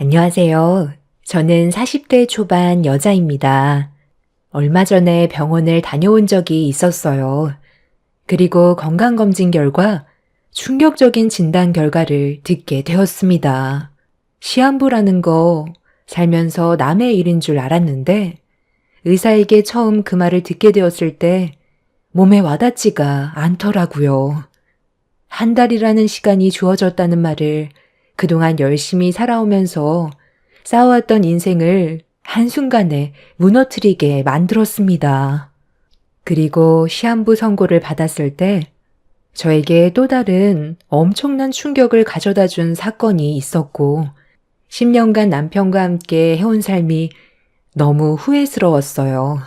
안녕하세요. 저는 40대 초반 여자입니다. 얼마 전에 병원을 다녀온 적이 있었어요. 그리고 건강검진 결과 충격적인 진단 결과를 듣게 되었습니다. 시한부라는 거 살면서 남의 일인 줄 알았는데 의사에게 처음 그 말을 듣게 되었을 때 몸에 와닿지가 않더라고요. 한 달이라는 시간이 주어졌다는 말을 그동안 열심히 살아오면서 쌓아왔던 인생을 한순간에 무너뜨리게 만들었습니다. 그리고 시한부 선고를 받았을 때 저에게 또 다른 엄청난 충격을 가져다 준 사건이 있었고 10년간 남편과 함께 해온 삶이 너무 후회스러웠어요.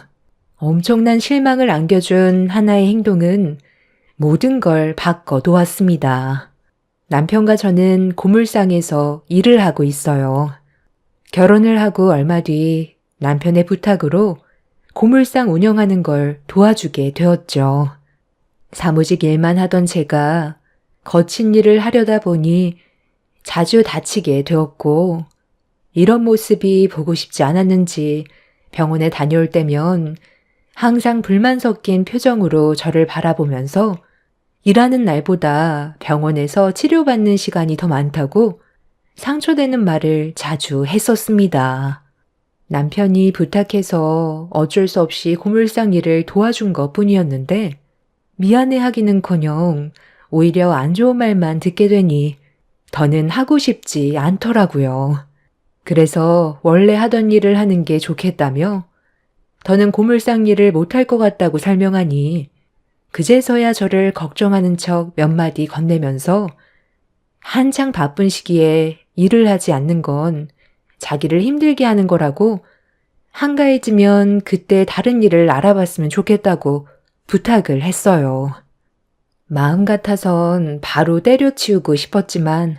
엄청난 실망을 안겨준 하나의 행동은 모든 걸 바꿔 놓았습니다. 남편과 저는 고물상에서 일을 하고 있어요. 결혼을 하고 얼마 뒤 남편의 부탁으로 고물상 운영하는 걸 도와주게 되었죠. 사무직 일만 하던 제가 거친 일을 하려다 보니 자주 다치게 되었고 이런 모습이 보고 싶지 않았는지 병원에 다녀올 때면 항상 불만 섞인 표정으로 저를 바라보면서 일하는 날보다 병원에서 치료받는 시간이 더 많다고 상처되는 말을 자주 했었습니다. 남편이 부탁해서 어쩔 수 없이 고물상 일을 도와준 것 뿐이었는데 미안해하기는커녕 오히려 안 좋은 말만 듣게 되니 더는 하고 싶지 않더라고요. 그래서 원래 하던 일을 하는 게 좋겠다며 더는 고물상 일을 못할 것 같다고 설명하니 그제서야 저를 걱정하는 척 몇 마디 건네면서 한창 바쁜 시기에 일을 하지 않는 건 자기를 힘들게 하는 거라고 한가해지면 그때 다른 일을 알아봤으면 좋겠다고 부탁을 했어요. 마음 같아선 바로 때려치우고 싶었지만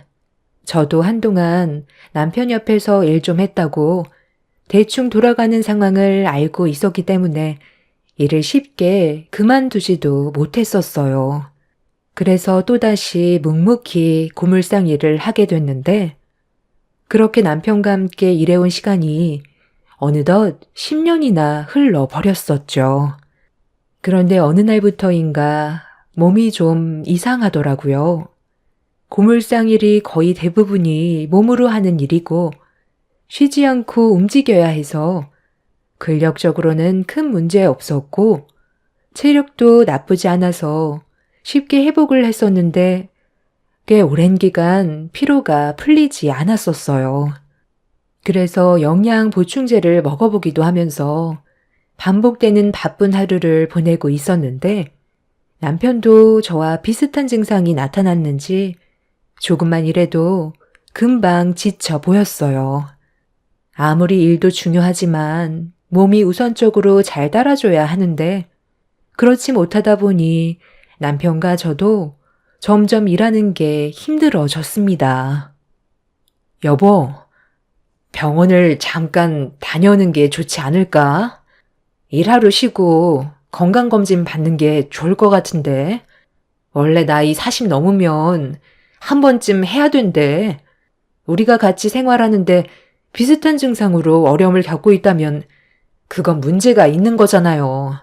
저도 한동안 남편 옆에서 일 좀 했다고 대충 돌아가는 상황을 알고 있었기 때문에 일을 쉽게 그만두지도 못했었어요. 그래서 또다시 묵묵히 고물상 일을 하게 됐는데 그렇게 남편과 함께 일해온 시간이 어느덧 10년이나 흘러버렸었죠. 그런데 어느 날부터인가 몸이 좀 이상하더라고요. 고물상 일이 거의 대부분이 몸으로 하는 일이고 쉬지 않고 움직여야 해서 근력적으로는 큰 문제 없었고 체력도 나쁘지 않아서 쉽게 회복을 했었는데 꽤 오랜 기간 피로가 풀리지 않았었어요. 그래서 영양 보충제를 먹어보기도 하면서 반복되는 바쁜 하루를 보내고 있었는데 남편도 저와 비슷한 증상이 나타났는지 조금만 일해도 금방 지쳐 보였어요. 아무리 일도 중요하지만 몸이 우선적으로 잘 따라줘야 하는데 그렇지 못하다 보니 남편과 저도 점점 일하는 게 힘들어졌습니다. 여보, 병원을 잠깐 다녀오는 게 좋지 않을까? 일하루 쉬고 건강검진 받는 게 좋을 것 같은데. 원래 나이 40 넘으면 한 번쯤 해야 된대. 우리가 같이 생활하는데 비슷한 증상으로 어려움을 겪고 있다면 그건 문제가 있는 거잖아요.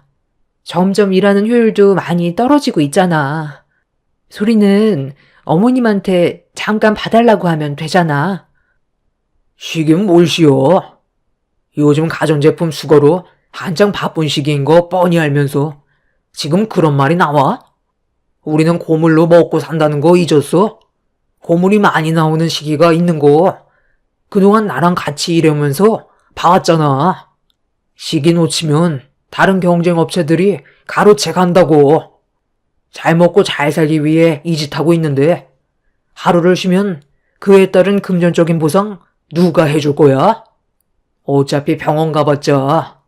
점점 일하는 효율도 많이 떨어지고 있잖아. 소리는 어머님한테 잠깐 봐달라고 하면 되잖아. 쉬긴 뭘 쉬어? 요즘 가전제품 수거로 한창 바쁜 시기인 거 뻔히 알면서 지금 그런 말이 나와? 우리는 고물로 먹고 산다는 거 잊었어? 고물이 많이 나오는 시기가 있는 거 그동안 나랑 같이 일하면서 봐왔잖아. 시기 놓치면 다른 경쟁 업체들이 가로채 간다고. 잘 먹고 잘 살기 위해 이 짓 하고 있는데 하루를 쉬면 그에 따른 금전적인 보상 누가 해줄 거야? 어차피 병원 가봤자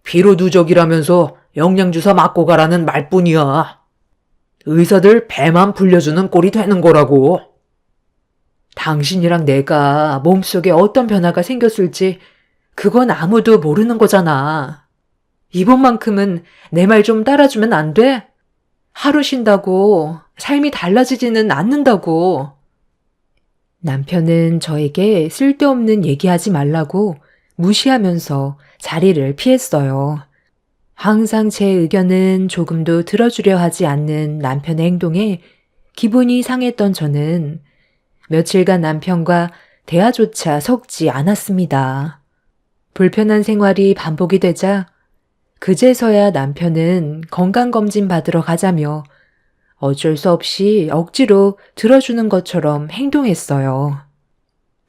피로 누적이라면서 영양주사 맞고 가라는 말뿐이야. 의사들 배만 불려주는 꼴이 되는 거라고. 당신이랑 내가 몸속에 어떤 변화가 생겼을지 그건 아무도 모르는 거잖아. 이번만큼은 내 말 좀 따라주면 안 돼? 하루 쉰다고 삶이 달라지지는 않는다고. 남편은 저에게 쓸데없는 얘기하지 말라고 무시하면서 자리를 피했어요. 항상 제 의견은 조금도 들어주려 하지 않는 남편의 행동에 기분이 상했던 저는 며칠간 남편과 대화조차 섞지 않았습니다. 불편한 생활이 반복이 되자 그제서야 남편은 건강검진 받으러 가자며 어쩔 수 없이 억지로 들어주는 것처럼 행동했어요.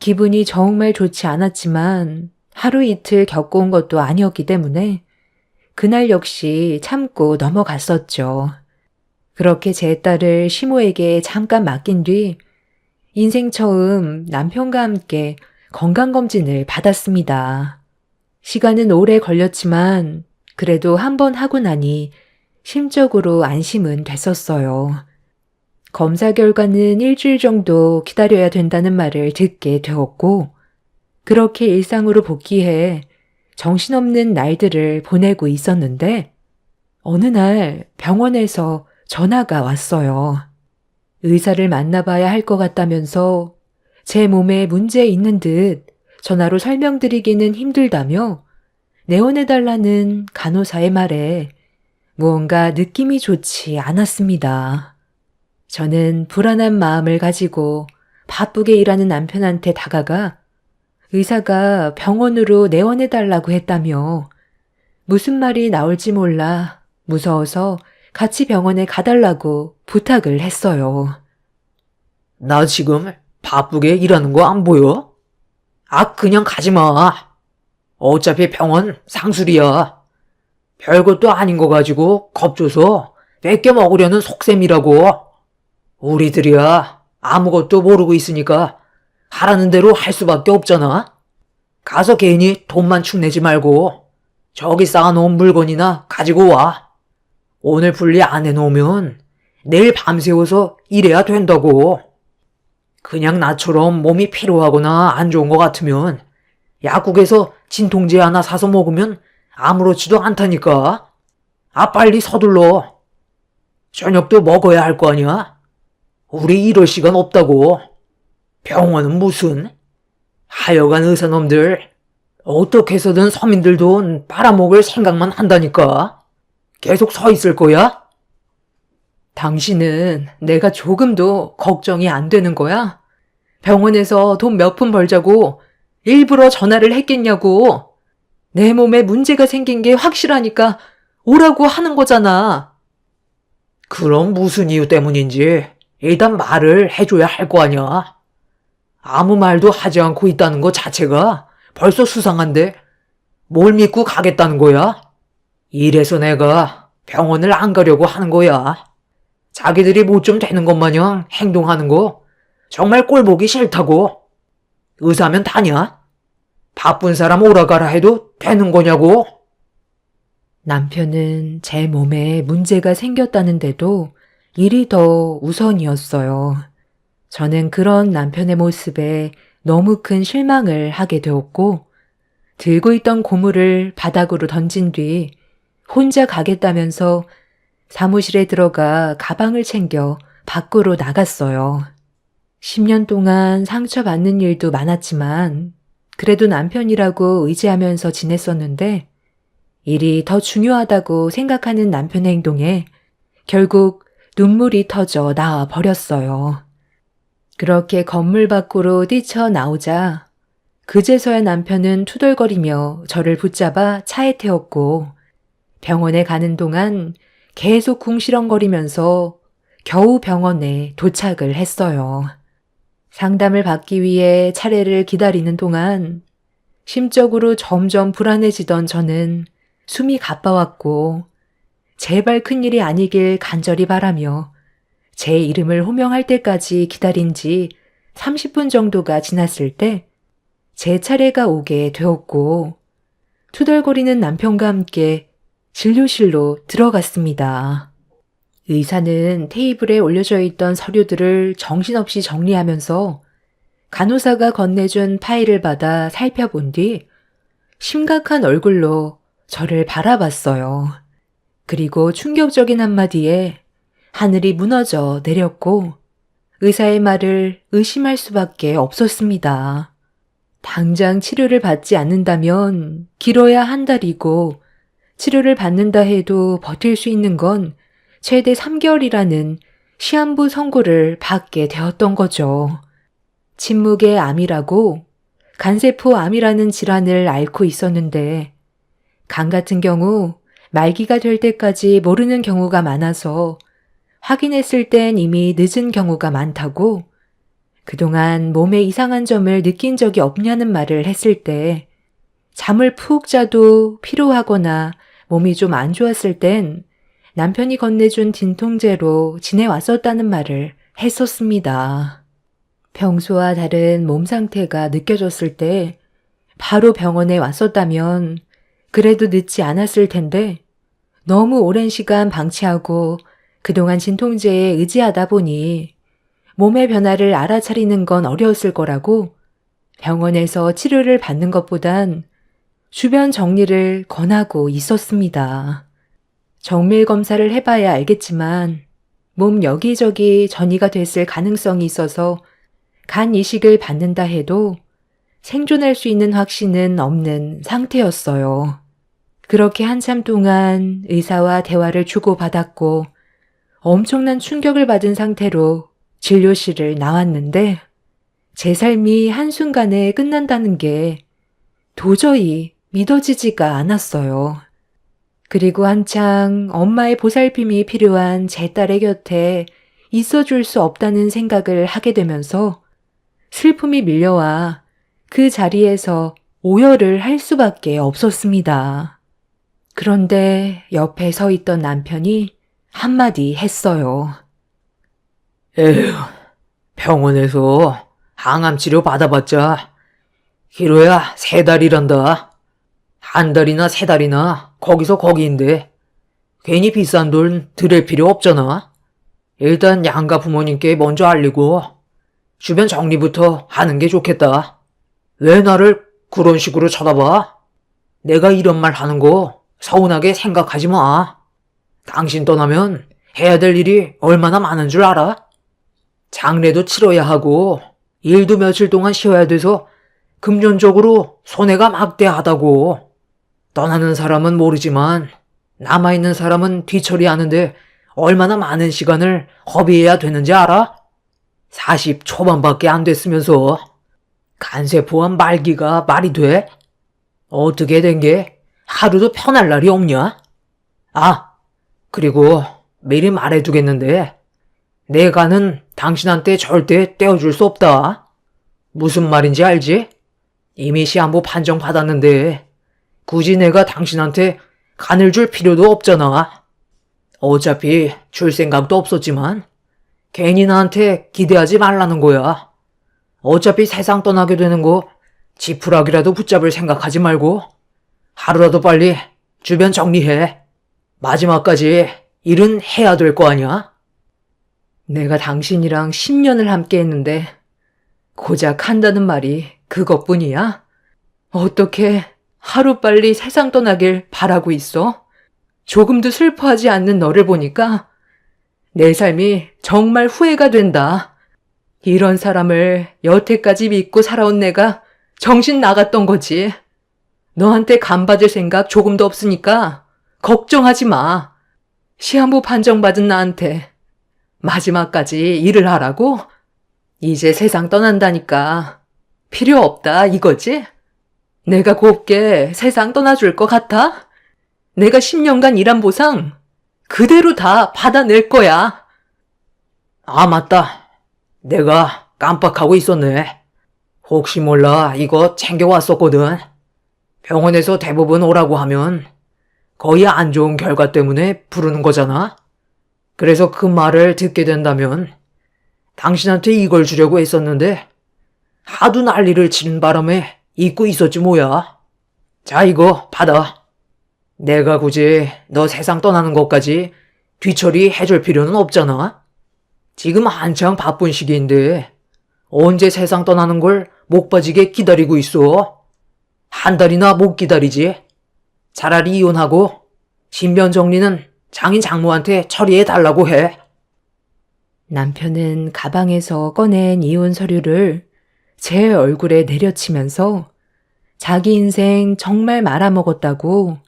기분이 정말 좋지 않았지만 하루 이틀 겪어온 것도 아니었기 때문에 그날 역시 참고 넘어갔었죠. 그렇게 제 딸을 시모에게 잠깐 맡긴 뒤 인생 처음 남편과 함께 건강검진을 받았습니다. 시간은 오래 걸렸지만 그래도 한 번 하고 나니 심적으로 안심은 됐었어요. 검사 결과는 일주일 정도 기다려야 된다는 말을 듣게 되었고 그렇게 일상으로 복귀해 정신없는 날들을 보내고 있었는데 어느 날 병원에서 전화가 왔어요. 의사를 만나봐야 할 것 같다면서 제 몸에 문제 있는 듯 전화로 설명드리기는 힘들다며 내원해달라는 간호사의 말에 무언가 느낌이 좋지 않았습니다. 저는 불안한 마음을 가지고 바쁘게 일하는 남편한테 다가가 의사가 병원으로 내원해달라고 했다며 무슨 말이 나올지 몰라 무서워서 같이 병원에 가달라고 부탁을 했어요. 나 지금 바쁘게 일하는 거 안 보여? 아, 그냥 가지 마. 어차피 병원 상술이야. 별것도 아닌 거 가지고 겁줘서 뺏겨 먹으려는 속셈이라고. 우리들이야 아무것도 모르고 있으니까 하라는 대로 할 수밖에 없잖아. 가서 괜히 돈만 축내지 말고 저기 쌓아놓은 물건이나 가지고 와. 오늘 분리 안 해놓으면 내일 밤새워서 일해야 된다고. 그냥 나처럼 몸이 피로하거나 안 좋은 것 같으면 약국에서 진통제 하나 사서 먹으면 아무렇지도 않다니까. 아, 빨리 서둘러. 저녁도 먹어야 할 거 아니야? 우리 이럴 시간 없다고. 병원은 무슨? 하여간 의사놈들 어떻게 해서든 서민들 돈 빨아먹을 생각만 한다니까. 계속 서 있을 거야? 당신은 내가 조금도 걱정이 안 되는 거야? 병원에서 돈 몇 푼 벌자고 일부러 전화를 했겠냐고. 내 몸에 문제가 생긴 게 확실하니까 오라고 하는 거잖아. 그럼 무슨 이유 때문인지 일단 말을 해줘야 할 거 아니야. 아무 말도 하지 않고 있다는 것 자체가 벌써 수상한데 뭘 믿고 가겠다는 거야? 이래서 내가 병원을 안 가려고 하는 거야. 자기들이 뭐 좀 되는 것 마냥 행동하는 거 정말 꼴보기 싫다고. 의사면 다냐? 바쁜 사람 오라가라 해도 되는 거냐고? 남편은 제 몸에 문제가 생겼다는데도 일이 더 우선이었어요. 저는 그런 남편의 모습에 너무 큰 실망을 하게 되었고 들고 있던 고물을 바닥으로 던진 뒤 혼자 가겠다면서 사무실에 들어가 가방을 챙겨 밖으로 나갔어요. 10년 동안 상처받는 일도 많았지만 그래도 남편이라고 의지하면서 지냈었는데 일이 더 중요하다고 생각하는 남편의 행동에 결국 눈물이 터져 나와 버렸어요. 그렇게 건물 밖으로 뛰쳐나오자 그제서야 남편은 투덜거리며 저를 붙잡아 차에 태웠고 병원에 가는 동안 계속 궁시렁거리면서 겨우 병원에 도착을 했어요. 상담을 받기 위해 차례를 기다리는 동안 심적으로 점점 불안해지던 저는 숨이 가빠왔고 제발 큰일이 아니길 간절히 바라며 제 이름을 호명할 때까지 기다린 지 30분 정도가 지났을 때 제 차례가 오게 되었고 투덜거리는 남편과 함께 진료실로 들어갔습니다. 의사는 테이블에 올려져 있던 서류들을 정신없이 정리하면서 간호사가 건네준 파일을 받아 살펴본 뒤 심각한 얼굴로 저를 바라봤어요. 그리고 충격적인 한마디에 하늘이 무너져 내렸고 의사의 말을 의심할 수밖에 없었습니다. 당장 치료를 받지 않는다면 길어야 한 달이고 치료를 받는다 해도 버틸 수 있는 건 최대 3개월이라는 시한부 선고를 받게 되었던 거죠. 침묵의 암이라고 간세포 암이라는 질환을 앓고 있었는데 간 같은 경우 말기가 될 때까지 모르는 경우가 많아서 확인했을 땐 이미 늦은 경우가 많다고 그동안 몸에 이상한 점을 느낀 적이 없냐는 말을 했을 때 잠을 푹 자도 피로하거나 몸이 좀 안 좋았을 땐 남편이 건네준 진통제로 지내왔었다는 말을 했었습니다. 평소와 다른 몸 상태가 느껴졌을 때 바로 병원에 왔었다면 그래도 늦지 않았을 텐데 너무 오랜 시간 방치하고 그동안 진통제에 의지하다 보니 몸의 변화를 알아차리는 건 어려웠을 거라고 병원에서 치료를 받는 것보단 주변 정리를 권하고 있었습니다. 정밀 검사를 해봐야 알겠지만 몸 여기저기 전이가 됐을 가능성이 있어서 간 이식을 받는다 해도 생존할 수 있는 확신은 없는 상태였어요. 그렇게 한참 동안 의사와 대화를 주고받았고 엄청난 충격을 받은 상태로 진료실을 나왔는데 제 삶이 한순간에 끝난다는 게 도저히 믿어지지가 않았어요. 그리고 한창 엄마의 보살핌이 필요한 제 딸의 곁에 있어줄 수 없다는 생각을 하게 되면서 슬픔이 밀려와 그 자리에서 오열을 할 수밖에 없었습니다. 그런데 옆에 서 있던 남편이 한마디 했어요. 에휴, 병원에서 항암 치료 받아봤자 길어야 3달이란다. 1달이나 3달이나 거기서 거기인데 괜히 비싼 돈 들일 필요 없잖아. 일단 양가 부모님께 먼저 알리고 주변 정리부터 하는 게 좋겠다. 왜 나를 그런 식으로 쳐다봐? 내가 이런 말 하는 거 서운하게 생각하지 마. 당신 떠나면 해야 될 일이 얼마나 많은 줄 알아? 장례도 치러야 하고 일도 며칠 동안 쉬어야 돼서 금전적으로 손해가 막대하다고. 떠나는 사람은 모르지만 남아있는 사람은 뒤처리하는데 얼마나 많은 시간을 허비해야 되는지 알아? 40 초반밖에 안 됐으면서 간세포암 말기가 말이 돼? 어떻게 된 게 하루도 편할 날이 없냐? 아, 그리고 미리 말해두겠는데 내 간은 당신한테 절대 떼어줄 수 없다. 무슨 말인지 알지? 이미 시한부 판정 받았는데 굳이 내가 당신한테 간을 줄 필요도 없잖아. 어차피 줄 생각도 없었지만 괜히 나한테 기대하지 말라는 거야. 어차피 세상 떠나게 되는 거 지푸라기라도 붙잡을 생각하지 말고 하루라도 빨리 주변 정리해. 마지막까지 일은 해야 될 거 아니야? 내가 당신이랑 10년을 함께 했는데 고작 한다는 말이 그것뿐이야? 어떻게 하루빨리 세상 떠나길 바라고 있어? 조금도 슬퍼하지 않는 너를 보니까 내 삶이 정말 후회가 된다. 이런 사람을 여태까지 믿고 살아온 내가 정신 나갔던 거지. 너한테 간 받을 생각 조금도 없으니까 걱정하지 마. 시한부 판정받은 나한테 마지막까지 일을 하라고? 이제 세상 떠난다니까 필요 없다 이거지? 내가 곱게 세상 떠나줄 것 같아? 내가 10년간 일한 보상 그대로 다 받아낼 거야. 아, 맞다. 내가 깜빡하고 있었네. 혹시 몰라 이거 챙겨왔었거든. 병원에서 대부분 오라고 하면 거의 안 좋은 결과 때문에 부르는 거잖아. 그래서 그 말을 듣게 된다면 당신한테 이걸 주려고 했었는데 하도 난리를 치는 바람에 잊고 있었지 뭐야. 자, 이거 받아. 내가 굳이 너 세상 떠나는 것까지 뒤처리 해줄 필요는 없잖아. 지금 한창 바쁜 시기인데 언제 세상 떠나는 걸 목 빠지게 기다리고 있어. 1달이나 못 기다리지. 차라리 이혼하고 신변 정리는 장인 장모한테 처리해 달라고 해. 남편은 가방에서 꺼낸 이혼 서류를 제 얼굴에 내려치면서 자기 인생 정말 말아먹었다고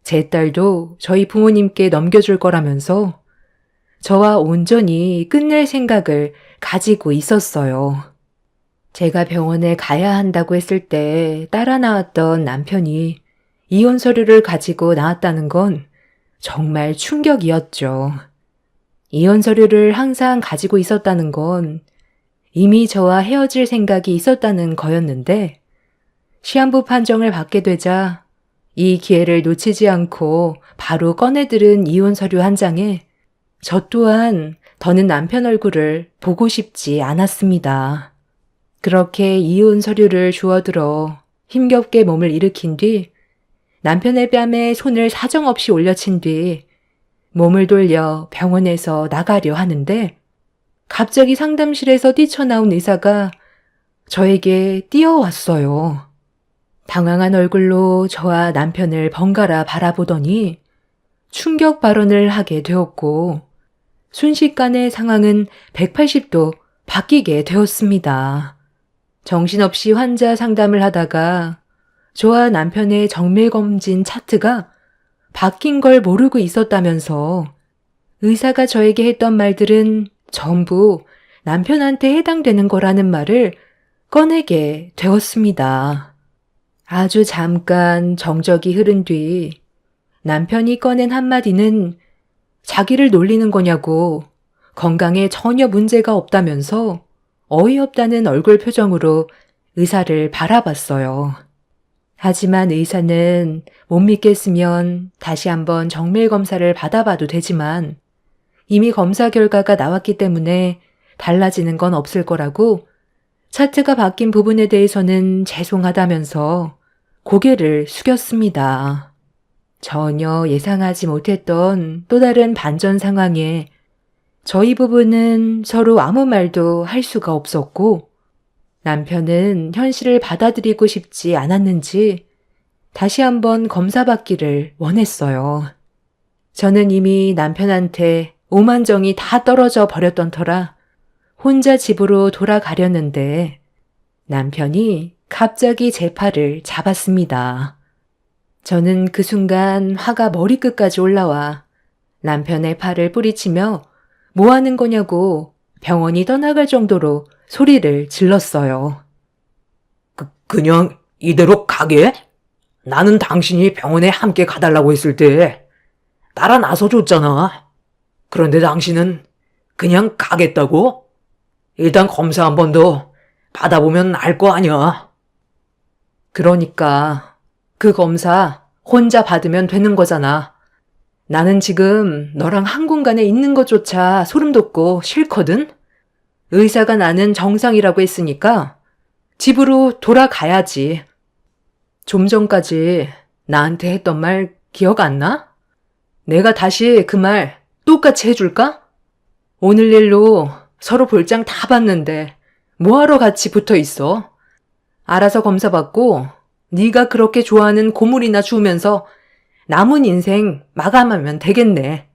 제 딸도 저희 부모님께 넘겨줄 거라면서 저와 온전히 끝낼 생각을 가지고 있었어요. 제가 병원에 가야 한다고 했을 때 따라 나왔던 남편이 이혼 서류를 가지고 나왔다는 건 정말 충격이었죠. 이혼 서류를 항상 가지고 있었다는 건 이미 저와 헤어질 생각이 있었다는 거였는데 시한부 판정을 받게 되자 이 기회를 놓치지 않고 바로 꺼내들은 이혼 서류 한 장에 저 또한 더는 남편 얼굴을 보고 싶지 않았습니다. 그렇게 이혼 서류를 주워들어 힘겹게 몸을 일으킨 뒤 남편의 뺨에 손을 사정없이 올려친 뒤 몸을 돌려 병원에서 나가려 하는데 갑자기 상담실에서 뛰쳐나온 의사가 저에게 뛰어왔어요. 당황한 얼굴로 저와 남편을 번갈아 바라보더니 충격 발언을 하게 되었고 순식간에 상황은 180도 바뀌게 되었습니다. 정신없이 환자 상담을 하다가 저와 남편의 정밀검진 차트가 바뀐 걸 모르고 있었다면서 의사가 저에게 했던 말들은 전부 남편한테 해당되는 거라는 말을 꺼내게 되었습니다. 아주 잠깐 정적이 흐른 뒤 남편이 꺼낸 한마디는 자기를 놀리는 거냐고 건강에 전혀 문제가 없다면서 어이없다는 얼굴 표정으로 의사를 바라봤어요. 하지만 의사는 못 믿겠으면 다시 한번 정밀 검사를 받아봐도 되지만 이미 검사 결과가 나왔기 때문에 달라지는 건 없을 거라고 차트가 바뀐 부분에 대해서는 죄송하다면서 고개를 숙였습니다. 전혀 예상하지 못했던 또 다른 반전 상황에 저희 부부는 서로 아무 말도 할 수가 없었고 남편은 현실을 받아들이고 싶지 않았는지 다시 한번 검사받기를 원했어요. 저는 이미 남편한테 오만정이 다 떨어져 버렸던 터라 혼자 집으로 돌아가려는데 남편이 갑자기 제 팔을 잡았습니다. 저는 그 순간 화가 머리끝까지 올라와 남편의 팔을 뿌리치며 뭐 하는 거냐고 병원이 떠나갈 정도로 소리를 질렀어요. 그냥 이대로 가게? 나는 당신이 병원에 함께 가달라고 했을 때 따라 나서줬잖아. 그런데 당신은 그냥 가겠다고? 일단 검사 한 번 더 받아보면 알 거 아니야. 그러니까 그 검사 혼자 받으면 되는 거잖아. 나는 지금 너랑 한 공간에 있는 것조차 소름 돋고 싫거든? 의사가 나는 정상이라고 했으니까 집으로 돌아가야지. 좀 전까지 나한테 했던 말 기억 안 나? 내가 다시 그 말 똑같이 해줄까? 오늘 일로 서로 볼장 다 봤는데 뭐하러 같이 붙어 있어? 알아서 검사 받고 네가 그렇게 좋아하는 고물이나 주우면서 남은 인생 마감하면 되겠네.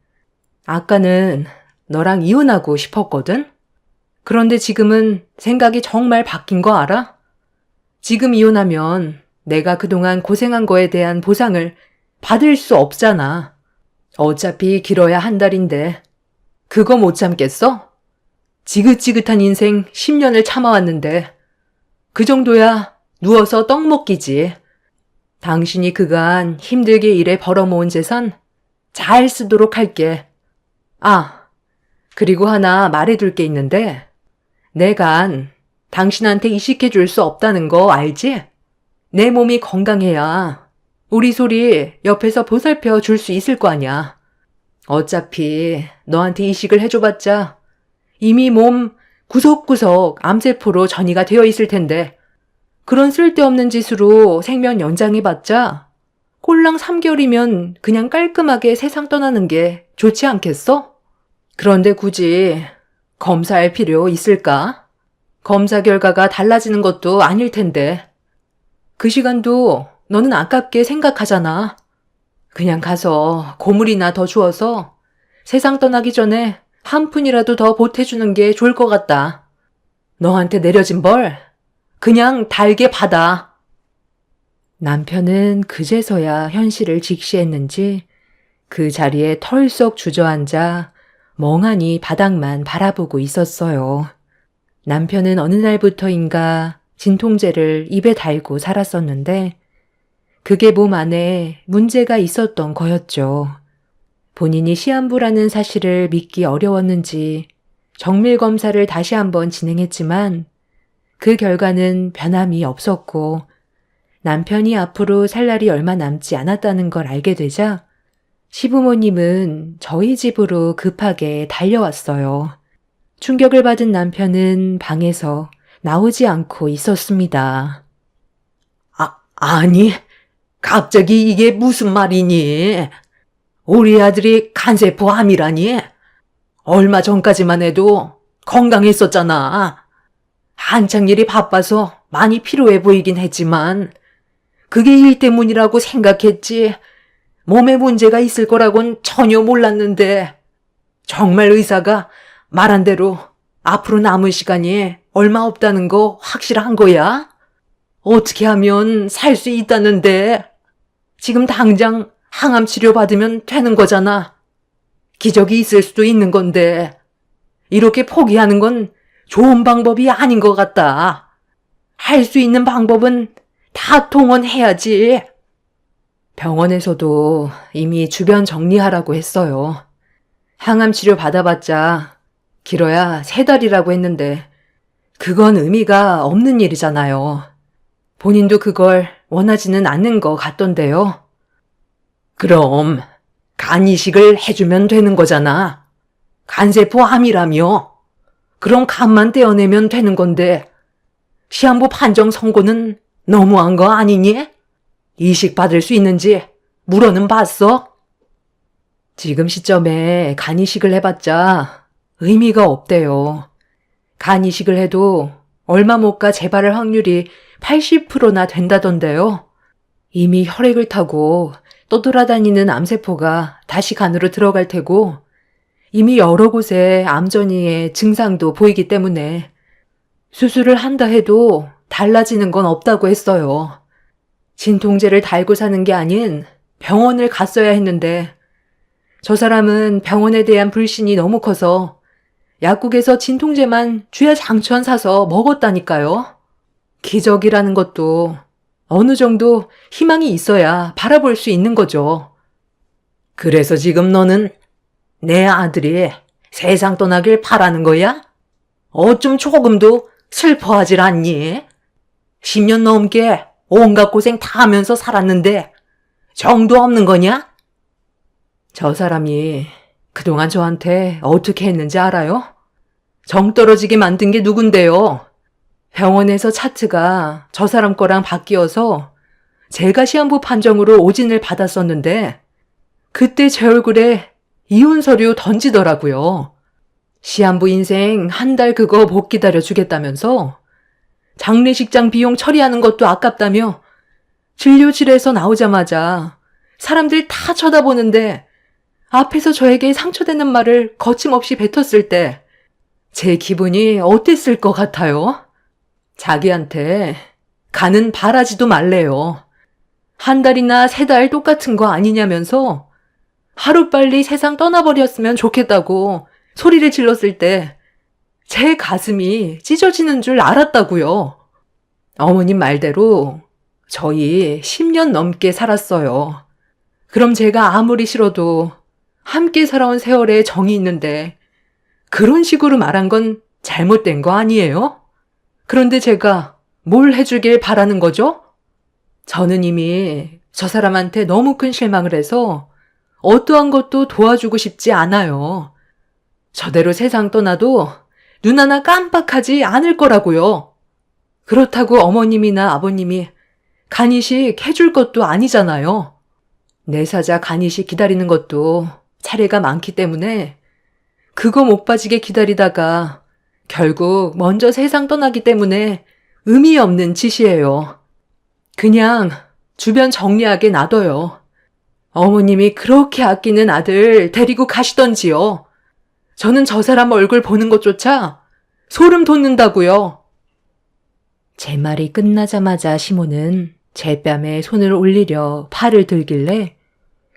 아까는 너랑 이혼하고 싶었거든? 그런데 지금은 생각이 정말 바뀐 거 알아? 지금 이혼하면 내가 그동안 고생한 거에 대한 보상을 받을 수 없잖아. 어차피 길어야 한 달인데 그거 못 참겠어? 지긋지긋한 인생 10년을 참아왔는데 그 정도야 누워서 떡 먹기지. 당신이 그간 힘들게 일해 벌어모은 재산 잘 쓰도록 할게. 아, 그리고 하나 말해둘 게 있는데 내간 당신한테 이식해줄 수 없다는 거 알지? 내 몸이 건강해야 우리 소리 옆에서 보살펴 줄 수 있을 거 아냐. 어차피 너한테 이식을 해줘봤자 이미 몸 구석구석 암세포로 전이가 되어 있을 텐데 그런 쓸데없는 짓으로 생명 연장해봤자 꼴랑 3개월이면 그냥 깔끔하게 세상 떠나는 게 좋지 않겠어? 그런데 굳이 검사할 필요 있을까? 검사 결과가 달라지는 것도 아닐 텐데 그 시간도 너는 아깝게 생각하잖아. 그냥 가서 고물이나 더 주워서 세상 떠나기 전에 한 푼이라도 더 보태주는 게 좋을 것 같다. 너한테 내려진 벌 그냥 달게 받아. 남편은 그제서야 현실을 직시했는지 그 자리에 털썩 주저앉아 멍하니 바닥만 바라보고 있었어요. 남편은 어느 날부터인가 진통제를 입에 달고 살았었는데 그게 몸 안에 문제가 있었던 거였죠. 본인이 시한부라는 사실을 믿기 어려웠는지 정밀 검사를 다시 한번 진행했지만 그 결과는 변함이 없었고 남편이 앞으로 살 날이 얼마 남지 않았다는 걸 알게 되자 시부모님은 저희 집으로 급하게 달려왔어요. 충격을 받은 남편은 방에서 나오지 않고 있었습니다. 아니, 갑자기 이게 무슨 말이니? 우리 아들이 간세포 암이라니? 얼마 전까지만 해도 건강했었잖아. 한창 일이 바빠서 많이 피로해 보이긴 했지만 그게 일 때문이라고 생각했지 몸에 문제가 있을 거라곤 전혀 몰랐는데 정말 의사가 말한 대로 앞으로 남은 시간이 얼마 없다는 거 확실한 거야? 어떻게 하면 살 수 있다는데 지금 당장 항암 치료 받으면 되는 거잖아. 기적이 있을 수도 있는 건데 이렇게 포기하는 건 좋은 방법이 아닌 것 같다. 할 수 있는 방법은 다 동원해야지. 병원에서도 이미 주변 정리하라고 했어요. 항암 치료 받아봤자 길어야 3달이라고 했는데 그건 의미가 없는 일이잖아요. 본인도 그걸 원하지는 않는 것 같던데요. 그럼 간 이식을 해주면 되는 거잖아. 간세포 암이라며. 그럼 간만 떼어내면 되는 건데 시한부 판정 선고는 너무한 거 아니니? 이식 받을 수 있는지 물어는 봤어? 지금 시점에 간 이식을 해봤자 의미가 없대요. 간 이식을 해도 얼마 못 가 재발할 확률이 80%나 된다던데요. 이미 혈액을 타고 떠돌아다니는 암세포가 다시 간으로 들어갈 테고 이미 여러 곳에 암전이의 증상도 보이기 때문에 수술을 한다 해도 달라지는 건 없다고 했어요. 진통제를 달고 사는 게 아닌 병원을 갔어야 했는데 저 사람은 병원에 대한 불신이 너무 커서 약국에서 진통제만 주야장천 사서 먹었다니까요. 기적이라는 것도 어느 정도 희망이 있어야 바라볼 수 있는 거죠. 그래서 지금 너는 내 아들이 세상 떠나길 바라는 거야? 어쩜 조금도 슬퍼하질 않니? 10년 넘게 온갖 고생 다 하면서 살았는데 정도 없는 거냐? 저 사람이 그동안 저한테 어떻게 했는지 알아요? 정 떨어지게 만든 게 누군데요? 병원에서 차트가 저 사람 거랑 바뀌어서 제가 시한부 판정으로 오진을 받았었는데 그때 제 얼굴에 이혼 서류 던지더라고요. 시한부 인생 한 달 그거 못 기다려 주겠다면서 장례식장 비용 처리하는 것도 아깝다며 진료실에서 나오자마자 사람들 다 쳐다보는데 앞에서 저에게 상처되는 말을 거침없이 뱉었을 때 제 기분이 어땠을 것 같아요? 자기한테 간은 바라지도 말래요. 한 달이나 3달 똑같은 거 아니냐면서 하루빨리 세상 떠나버렸으면 좋겠다고 소리를 질렀을 때 제 가슴이 찢어지는 줄 알았다고요. 어머님 말대로 저희 10년 넘게 살았어요. 그럼 제가 아무리 싫어도 함께 살아온 세월에 정이 있는데 그런 식으로 말한 건 잘못된 거 아니에요? 그런데 제가 뭘 해주길 바라는 거죠? 저는 이미 저 사람한테 너무 큰 실망을 해서 어떠한 것도 도와주고 싶지 않아요. 저대로 세상 떠나도 눈 하나 깜빡하지 않을 거라고요. 그렇다고 어머님이나 아버님이 간이식 해줄 것도 아니잖아요. 내 사자 간이식 기다리는 것도 차례가 많기 때문에 그거 못 빠지게 기다리다가 결국 먼저 세상 떠나기 때문에 의미 없는 짓이에요. 그냥 주변 정리하게 놔둬요. 어머님이 그렇게 아끼는 아들 데리고 가시던지요. 저는 저 사람 얼굴 보는 것조차 소름 돋는다고요. 제 말이 끝나자마자 시몬은 제 뺨에 손을 올리려 팔을 들길래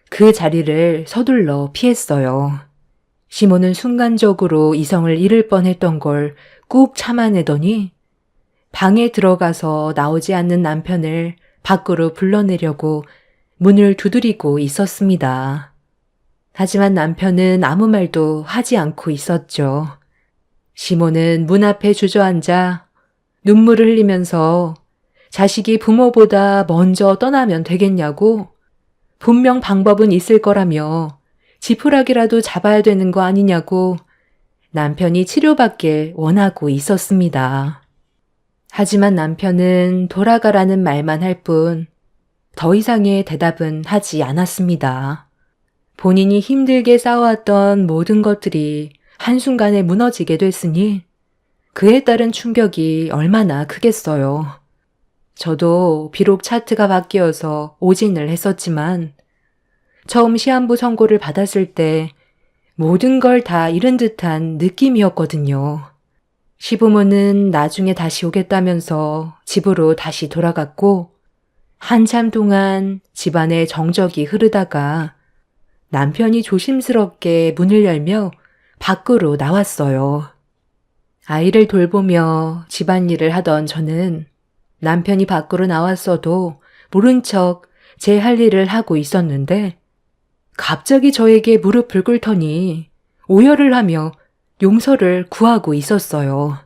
그 자리를 서둘러 피했어요. 시몬은 순간적으로 이성을 잃을 뻔했던 걸 꾹 참아내더니 방에 들어가서 나오지 않는 남편을 밖으로 불러내려고 문을 두드리고 있었습니다. 하지만 남편은 아무 말도 하지 않고 있었죠. 시몬은 문 앞에 주저앉아 눈물을 흘리면서 자식이 부모보다 먼저 떠나면 되겠냐고 분명 방법은 있을 거라며 지푸라기라도 잡아야 되는 거 아니냐고 남편이 치료받길 원하고 있었습니다. 하지만 남편은 돌아가라는 말만 할 뿐 더 이상의 대답은 하지 않았습니다. 본인이 힘들게 쌓아왔던 모든 것들이 한순간에 무너지게 됐으니 그에 따른 충격이 얼마나 크겠어요. 저도 비록 차트가 바뀌어서 오진을 했었지만 처음 시한부 선고를 받았을 때 모든 걸 다 잃은 듯한 느낌이었거든요. 시부모는 나중에 다시 오겠다면서 집으로 다시 돌아갔고 한참 동안 집안에 정적이 흐르다가 남편이 조심스럽게 문을 열며 밖으로 나왔어요. 아이를 돌보며 집안일을 하던 저는 남편이 밖으로 나왔어도 모른 척 제 할 일을 하고 있었는데 갑자기 저에게 무릎을 꿇더니 오열을 하며 용서를 구하고 있었어요.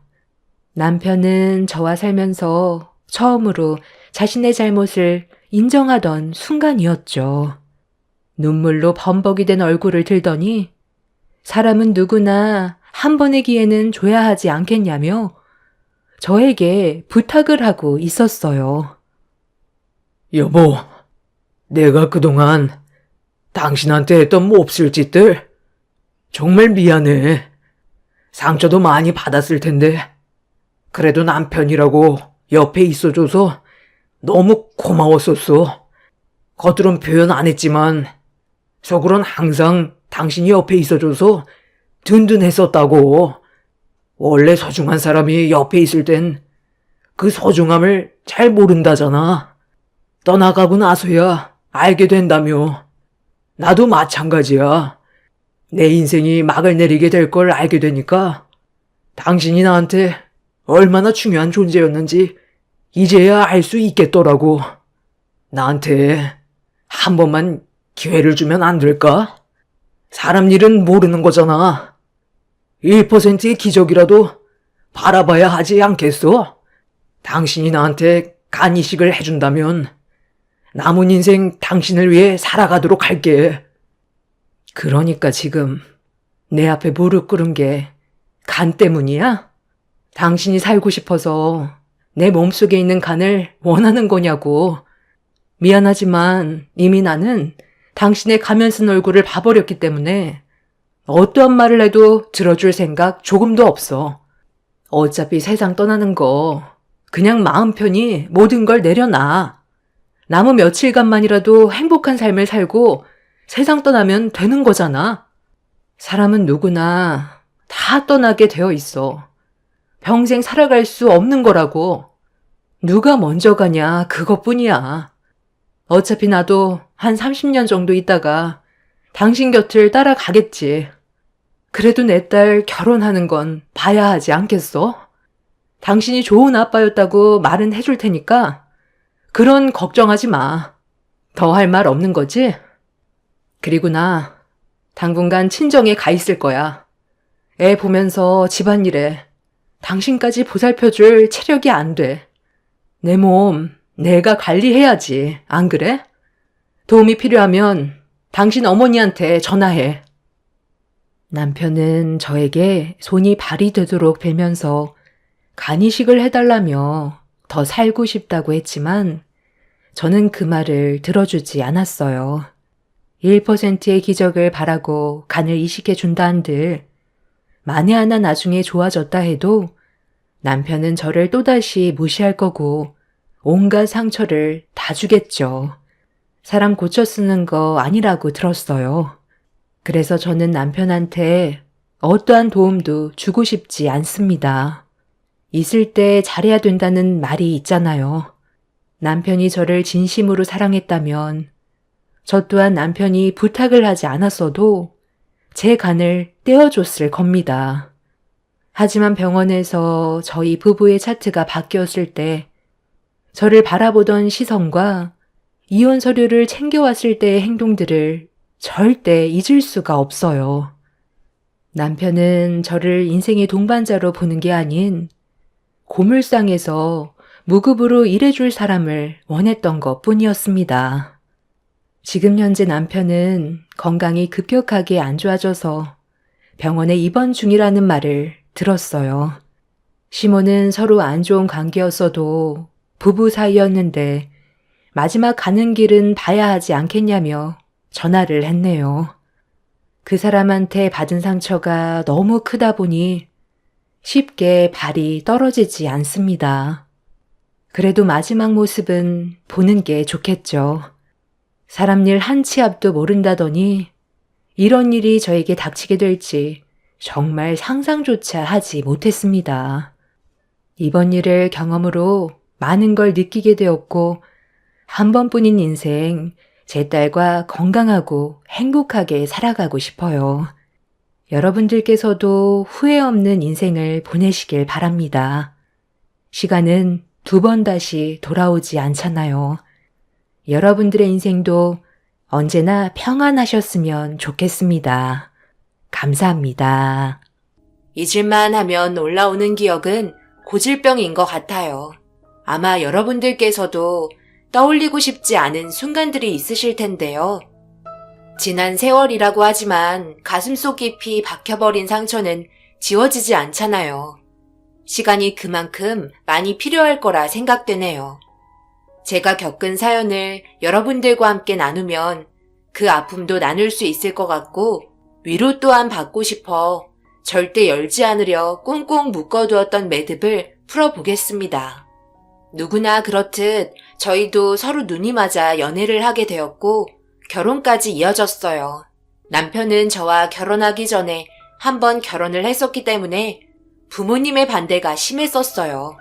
남편은 저와 살면서 처음으로 자신의 잘못을 인정하던 순간이었죠. 눈물로 범벅이 된 얼굴을 들더니 사람은 누구나 한 번의 기회는 줘야 하지 않겠냐며 저에게 부탁을 하고 있었어요. 여보, 내가 그동안 당신한테 했던 몹쓸 짓들 정말 미안해. 상처도 많이 받았을 텐데 그래도 남편이라고 옆에 있어줘서 너무 고마웠었어. 겉으론 표현 안 했지만 속으론 항상 당신이 옆에 있어줘서 든든했었다고. 원래 소중한 사람이 옆에 있을 땐 그 소중함을 잘 모른다잖아. 떠나가고 나서야 알게 된다며. 나도 마찬가지야. 내 인생이 막을 내리게 될 걸 알게 되니까 당신이 나한테 얼마나 중요한 존재였는지 이제야 알 수 있겠더라고. 나한테 한 번만 기회를 주면 안 될까? 사람 일은 모르는 거잖아. 1%의 기적이라도 바라봐야 하지 않겠어? 당신이 나한테 간 이식을 해준다면 남은 인생 당신을 위해 살아가도록 할게. 그러니까 지금 내 앞에 무릎 꿇은 게 간 때문이야? 당신이 살고 싶어서 내 몸속에 있는 간을 원하는 거냐고. 미안하지만 이미 나는 당신의 가면 쓴 얼굴을 봐버렸기 때문에 어떠한 말을 해도 들어줄 생각 조금도 없어. 어차피 세상 떠나는 거 그냥 마음 편히 모든 걸 내려놔. 남은 며칠간만이라도 행복한 삶을 살고 세상 떠나면 되는 거잖아. 사람은 누구나 다 떠나게 되어 있어. 평생 살아갈 수 없는 거라고. 누가 먼저 가냐 그것뿐이야. 어차피 나도 한 30년 정도 있다가 당신 곁을 따라가겠지. 그래도 내 딸 결혼하는 건 봐야 하지 않겠어? 당신이 좋은 아빠였다고 말은 해줄 테니까 그런 걱정하지 마. 더 할 말 없는 거지? 그리고 나 당분간 친정에 가 있을 거야. 애 보면서 집안일에 당신까지 보살펴줄 체력이 안 돼. 내 몸 내가 관리해야지. 안 그래? 도움이 필요하면 당신 어머니한테 전화해. 남편은 저에게 손이 발이 되도록 빌면서 간이식을 해달라며 더 살고 싶다고 했지만 저는 그 말을 들어주지 않았어요. 1%의 기적을 바라고 간을 이식해 준다 한들 만에 하나 나중에 좋아졌다 해도 남편은 저를 또다시 무시할 거고 온갖 상처를 다 주겠죠. 사람 고쳐 쓰는 거 아니라고 들었어요. 그래서 저는 남편한테 어떠한 도움도 주고 싶지 않습니다. 있을 때 잘해야 된다는 말이 있잖아요. 남편이 저를 진심으로 사랑했다면 저 또한 남편이 부탁을 하지 않았어도 제 간을 떼어줬을 겁니다. 하지만 병원에서 저희 부부의 차트가 바뀌었을 때 저를 바라보던 시선과 이혼 서류를 챙겨왔을 때의 행동들을 절대 잊을 수가 없어요. 남편은 저를 인생의 동반자로 보는 게 아닌 고물상에서 무급으로 일해줄 사람을 원했던 것 뿐이었습니다. 지금 현재 남편은 건강이 급격하게 안 좋아져서 병원에 입원 중이라는 말을 들었어요. 시모는 서로 안 좋은 관계였어도 부부 사이였는데 마지막 가는 길은 봐야 하지 않겠냐며 전화를 했네요. 그 사람한테 받은 상처가 너무 크다 보니 쉽게 발이 떨어지지 않습니다. 그래도 마지막 모습은 보는 게 좋겠죠. 사람 일 한 치 앞도 모른다더니 이런 일이 저에게 닥치게 될지 정말 상상조차 하지 못했습니다. 이번 일을 경험으로 많은 걸 느끼게 되었고 한 번뿐인 인생 제 딸과 건강하고 행복하게 살아가고 싶어요. 여러분들께서도 후회 없는 인생을 보내시길 바랍니다. 시간은 2번 다시 돌아오지 않잖아요. 여러분들의 인생도 언제나 평안하셨으면 좋겠습니다. 감사합니다. 잊을만 하면 올라오는 기억은 고질병인 것 같아요. 아마 여러분들께서도 떠올리고 싶지 않은 순간들이 있으실 텐데요. 지난 세월이라고 하지만 가슴속 깊이 박혀버린 상처는 지워지지 않잖아요. 시간이 그만큼 많이 필요할 거라 생각되네요. 제가 겪은 사연을 여러분들과 함께 나누면 그 아픔도 나눌 수 있을 것 같고 위로 또한 받고 싶어 절대 열지 않으려 꽁꽁 묶어두었던 매듭을 풀어보겠습니다. 누구나 그렇듯 저희도 서로 눈이 맞아 연애를 하게 되었고 결혼까지 이어졌어요. 남편은 저와 결혼하기 전에 한번 결혼을 했었기 때문에 부모님의 반대가 심했었어요.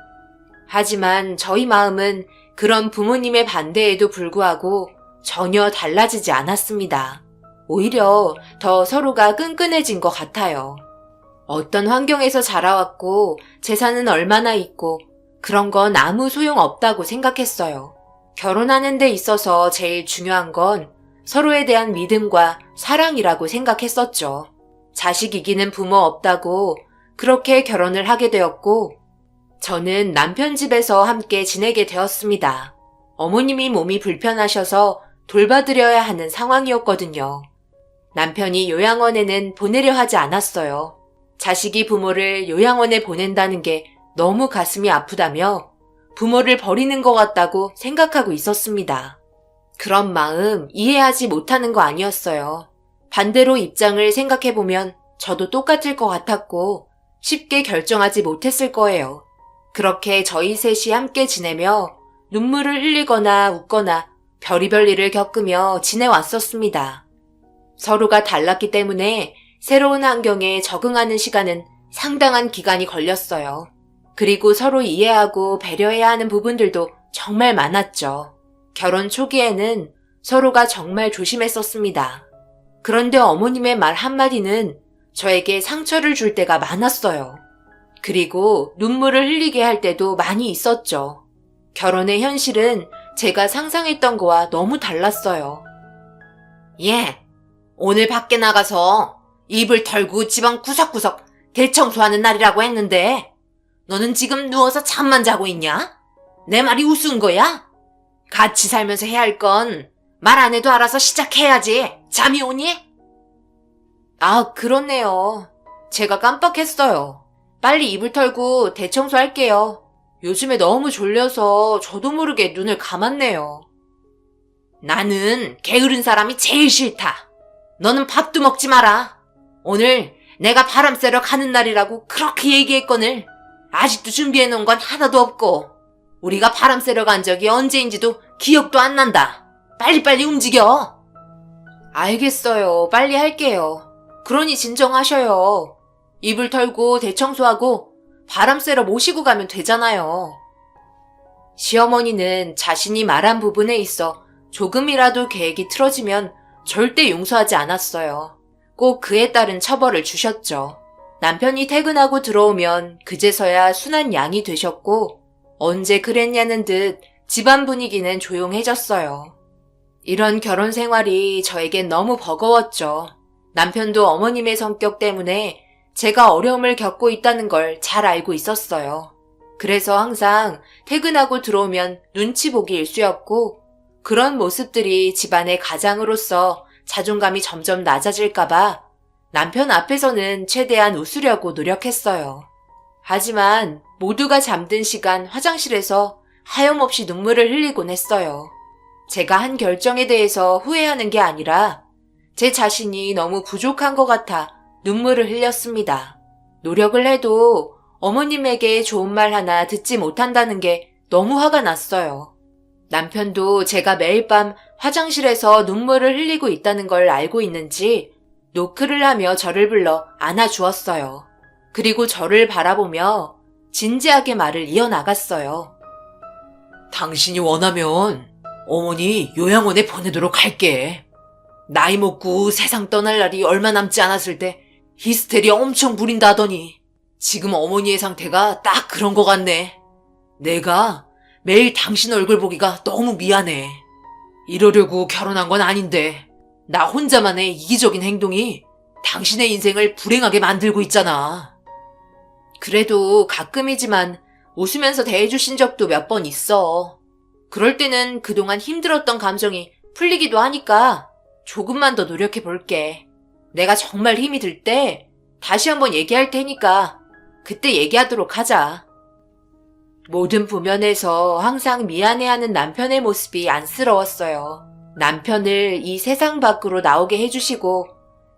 하지만 저희 마음은 그런 부모님의 반대에도 불구하고 전혀 달라지지 않았습니다. 오히려 더 서로가 끈끈해진 것 같아요. 어떤 환경에서 자라왔고 재산은 얼마나 있고 그런 건 아무 소용 없다고 생각했어요. 결혼하는 데 있어서 제일 중요한 건 서로에 대한 믿음과 사랑이라고 생각했었죠. 자식 이기는 부모 없다고 그렇게 결혼을 하게 되었고 저는 남편 집에서 함께 지내게 되었습니다. 어머님이 몸이 불편하셔서 돌봐드려야 하는 상황이었거든요. 남편이 요양원에는 보내려 하지 않았어요. 자식이 부모를 요양원에 보낸다는 게 너무 가슴이 아프다며 부모를 버리는 것 같다고 생각하고 있었습니다. 그런 마음 이해하지 못하는 거 아니었어요. 반대로 입장을 생각해보면 저도 똑같을 것 같았고 쉽게 결정하지 못했을 거예요. 그렇게 저희 셋이 함께 지내며 눈물을 흘리거나 웃거나 별의별 일을 겪으며 지내왔었습니다. 서로가 달랐기 때문에 새로운 환경에 적응하는 시간은 상당한 기간이 걸렸어요. 그리고 서로 이해하고 배려해야 하는 부분들도 정말 많았죠. 결혼 초기에는 서로가 정말 조심했었습니다. 그런데 어머님의 말 한마디는 저에게 상처를 줄 때가 많았어요. 그리고 눈물을 흘리게 할 때도 많이 있었죠. 결혼의 현실은 제가 상상했던 거와 너무 달랐어요. 예, 오늘 밖에 나가서 이불 털고 집안 구석구석 대청소하는 날이라고 했는데 너는 지금 누워서 잠만 자고 있냐? 내 말이 우스운 거야? 같이 살면서 해야 할 건 말 안 해도 알아서 시작해야지. 잠이 오니? 아, 그렇네요. 제가 깜빡했어요. 빨리 이불 털고 대청소할게요. 요즘에 너무 졸려서 저도 모르게 눈을 감았네요. 나는 게으른 사람이 제일 싫다. 너는 밥도 먹지 마라. 오늘 내가 바람 쐬러 가는 날이라고 그렇게 얘기했거늘 아직도 준비해놓은 건 하나도 없고 우리가 바람 쐬러 간 적이 언제인지도 기억도 안 난다. 빨리빨리 움직여. 알겠어요. 빨리 할게요. 그러니 진정하셔요. 이불 털고 대청소하고 바람 쐬러 모시고 가면 되잖아요. 시어머니는 자신이 말한 부분에 있어 조금이라도 계획이 틀어지면 절대 용서하지 않았어요. 꼭 그에 따른 처벌을 주셨죠. 남편이 퇴근하고 들어오면 그제서야 순한 양이 되셨고 언제 그랬냐는 듯 집안 분위기는 조용해졌어요. 이런 결혼 생활이 저에겐 너무 버거웠죠. 남편도 어머님의 성격 때문에 제가 어려움을 겪고 있다는 걸 잘 알고 있었어요. 그래서 항상 퇴근하고 들어오면 눈치 보기 일쑤였고 그런 모습들이 집안의 가장으로서 자존감이 점점 낮아질까봐 남편 앞에서는 최대한 웃으려고 노력했어요. 하지만 모두가 잠든 시간 화장실에서 하염없이 눈물을 흘리곤 했어요. 제가 한 결정에 대해서 후회하는 게 아니라 제 자신이 너무 부족한 것 같아 눈물을 흘렸습니다. 노력을 해도 어머님에게 좋은 말 하나 듣지 못한다는 게 너무 화가 났어요. 남편도 제가 매일 밤 화장실에서 눈물을 흘리고 있다는 걸 알고 있는지 노크를 하며 저를 불러 안아주었어요. 그리고 저를 바라보며 진지하게 말을 이어나갔어요. 당신이 원하면 어머니 요양원에 보내도록 할게. 나이 먹고 세상 떠날 날이 얼마 남지 않았을 때 히스테리아 엄청 부린다더니 지금 어머니의 상태가 딱 그런 것 같네. 내가 매일 당신 얼굴 보기가 너무 미안해. 이러려고 결혼한 건 아닌데 나 혼자만의 이기적인 행동이 당신의 인생을 불행하게 만들고 있잖아. 그래도 가끔이지만 웃으면서 대해주신 적도 몇 번 있어. 그럴 때는 그동안 힘들었던 감정이 풀리기도 하니까 조금만 더 노력해 볼게. 내가 정말 힘이 들 때 다시 한번 얘기할 테니까 그때 얘기하도록 하자. 모든 부면에서 항상 미안해하는 남편의 모습이 안쓰러웠어요. 남편을 이 세상 밖으로 나오게 해주시고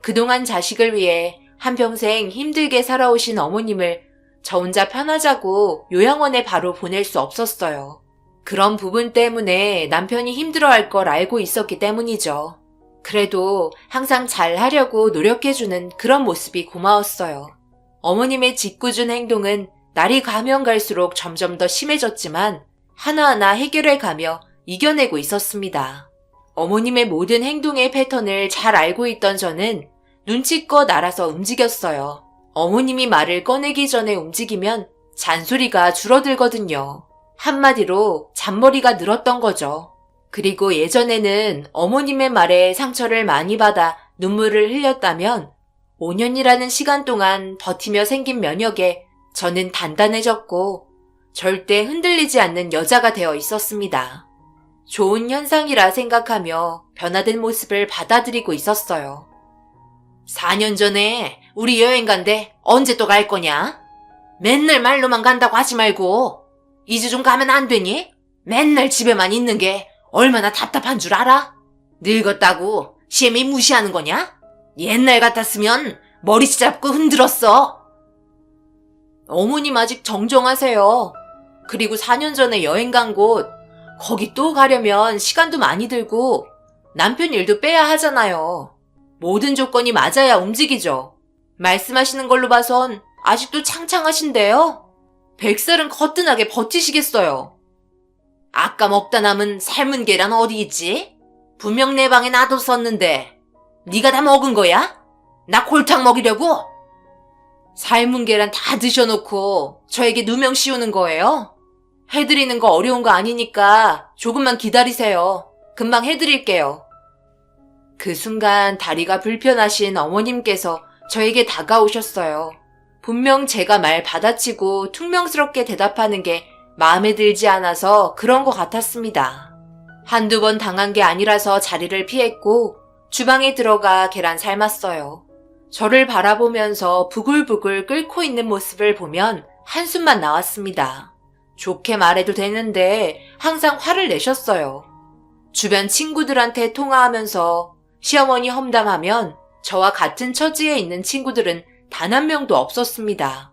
그동안 자식을 위해 한평생 힘들게 살아오신 어머님을 저 혼자 편하자고 요양원에 바로 보낼 수 없었어요. 그런 부분 때문에 남편이 힘들어할 걸 알고 있었기 때문이죠. 그래도 항상 잘하려고 노력해주는 그런 모습이 고마웠어요. 어머님의 짓궂은 행동은 날이 가면 갈수록 점점 더 심해졌지만 하나하나 해결해가며 이겨내고 있었습니다. 어머님의 모든 행동의 패턴을 잘 알고 있던 저는 눈치껏 알아서 움직였어요. 어머님이 말을 꺼내기 전에 움직이면 잔소리가 줄어들거든요. 한마디로 잔머리가 늘었던 거죠. 그리고 예전에는 어머님의 말에 상처를 많이 받아 눈물을 흘렸다면 5년이라는 시간 동안 버티며 생긴 면역에 저는 단단해졌고 절대 흔들리지 않는 여자가 되어 있었습니다. 좋은 현상이라 생각하며 변화된 모습을 받아들이고 있었어요. 4년 전에 우리 여행 간대 언제 또 갈 거냐? 맨날 말로만 간다고 하지 말고 이제 좀 가면 안 되니? 맨날 집에만 있는 게 얼마나 답답한 줄 알아? 늙었다고 시엠이 무시하는 거냐? 옛날 같았으면 머리 잡고 흔들었어. 어머님 아직 정정하세요. 그리고 4년 전에 여행 간 곳, 거기 또 가려면 시간도 많이 들고 남편 일도 빼야 하잖아요. 모든 조건이 맞아야 움직이죠. 말씀하시는 걸로 봐선 아직도 창창하신데요. 100살은 거뜬하게 버티시겠어요. 아까 먹다 남은 삶은 계란 어디 있지? 분명 내 방에 놔뒀었는데 네가 다 먹은 거야? 나 골탕 먹이려고? 삶은 계란 다 드셔놓고 저에게 누명 씌우는 거예요? 해드리는 거 어려운 거 아니니까 조금만 기다리세요. 금방 해드릴게요. 그 순간 다리가 불편하신 어머님께서 저에게 다가오셨어요. 분명 제가 말 받아치고 퉁명스럽게 대답하는 게 마음에 들지 않아서 그런 것 같았습니다. 한두 번 당한 게 아니라서 자리를 피했고 주방에 들어가 계란 삶았어요. 저를 바라보면서 부글부글 끓고 있는 모습을 보면 한숨만 나왔습니다. 좋게 말해도 되는데 항상 화를 내셨어요. 주변 친구들한테 통화하면서 시어머니 험담하면 저와 같은 처지에 있는 친구들은 단 한 명도 없었습니다.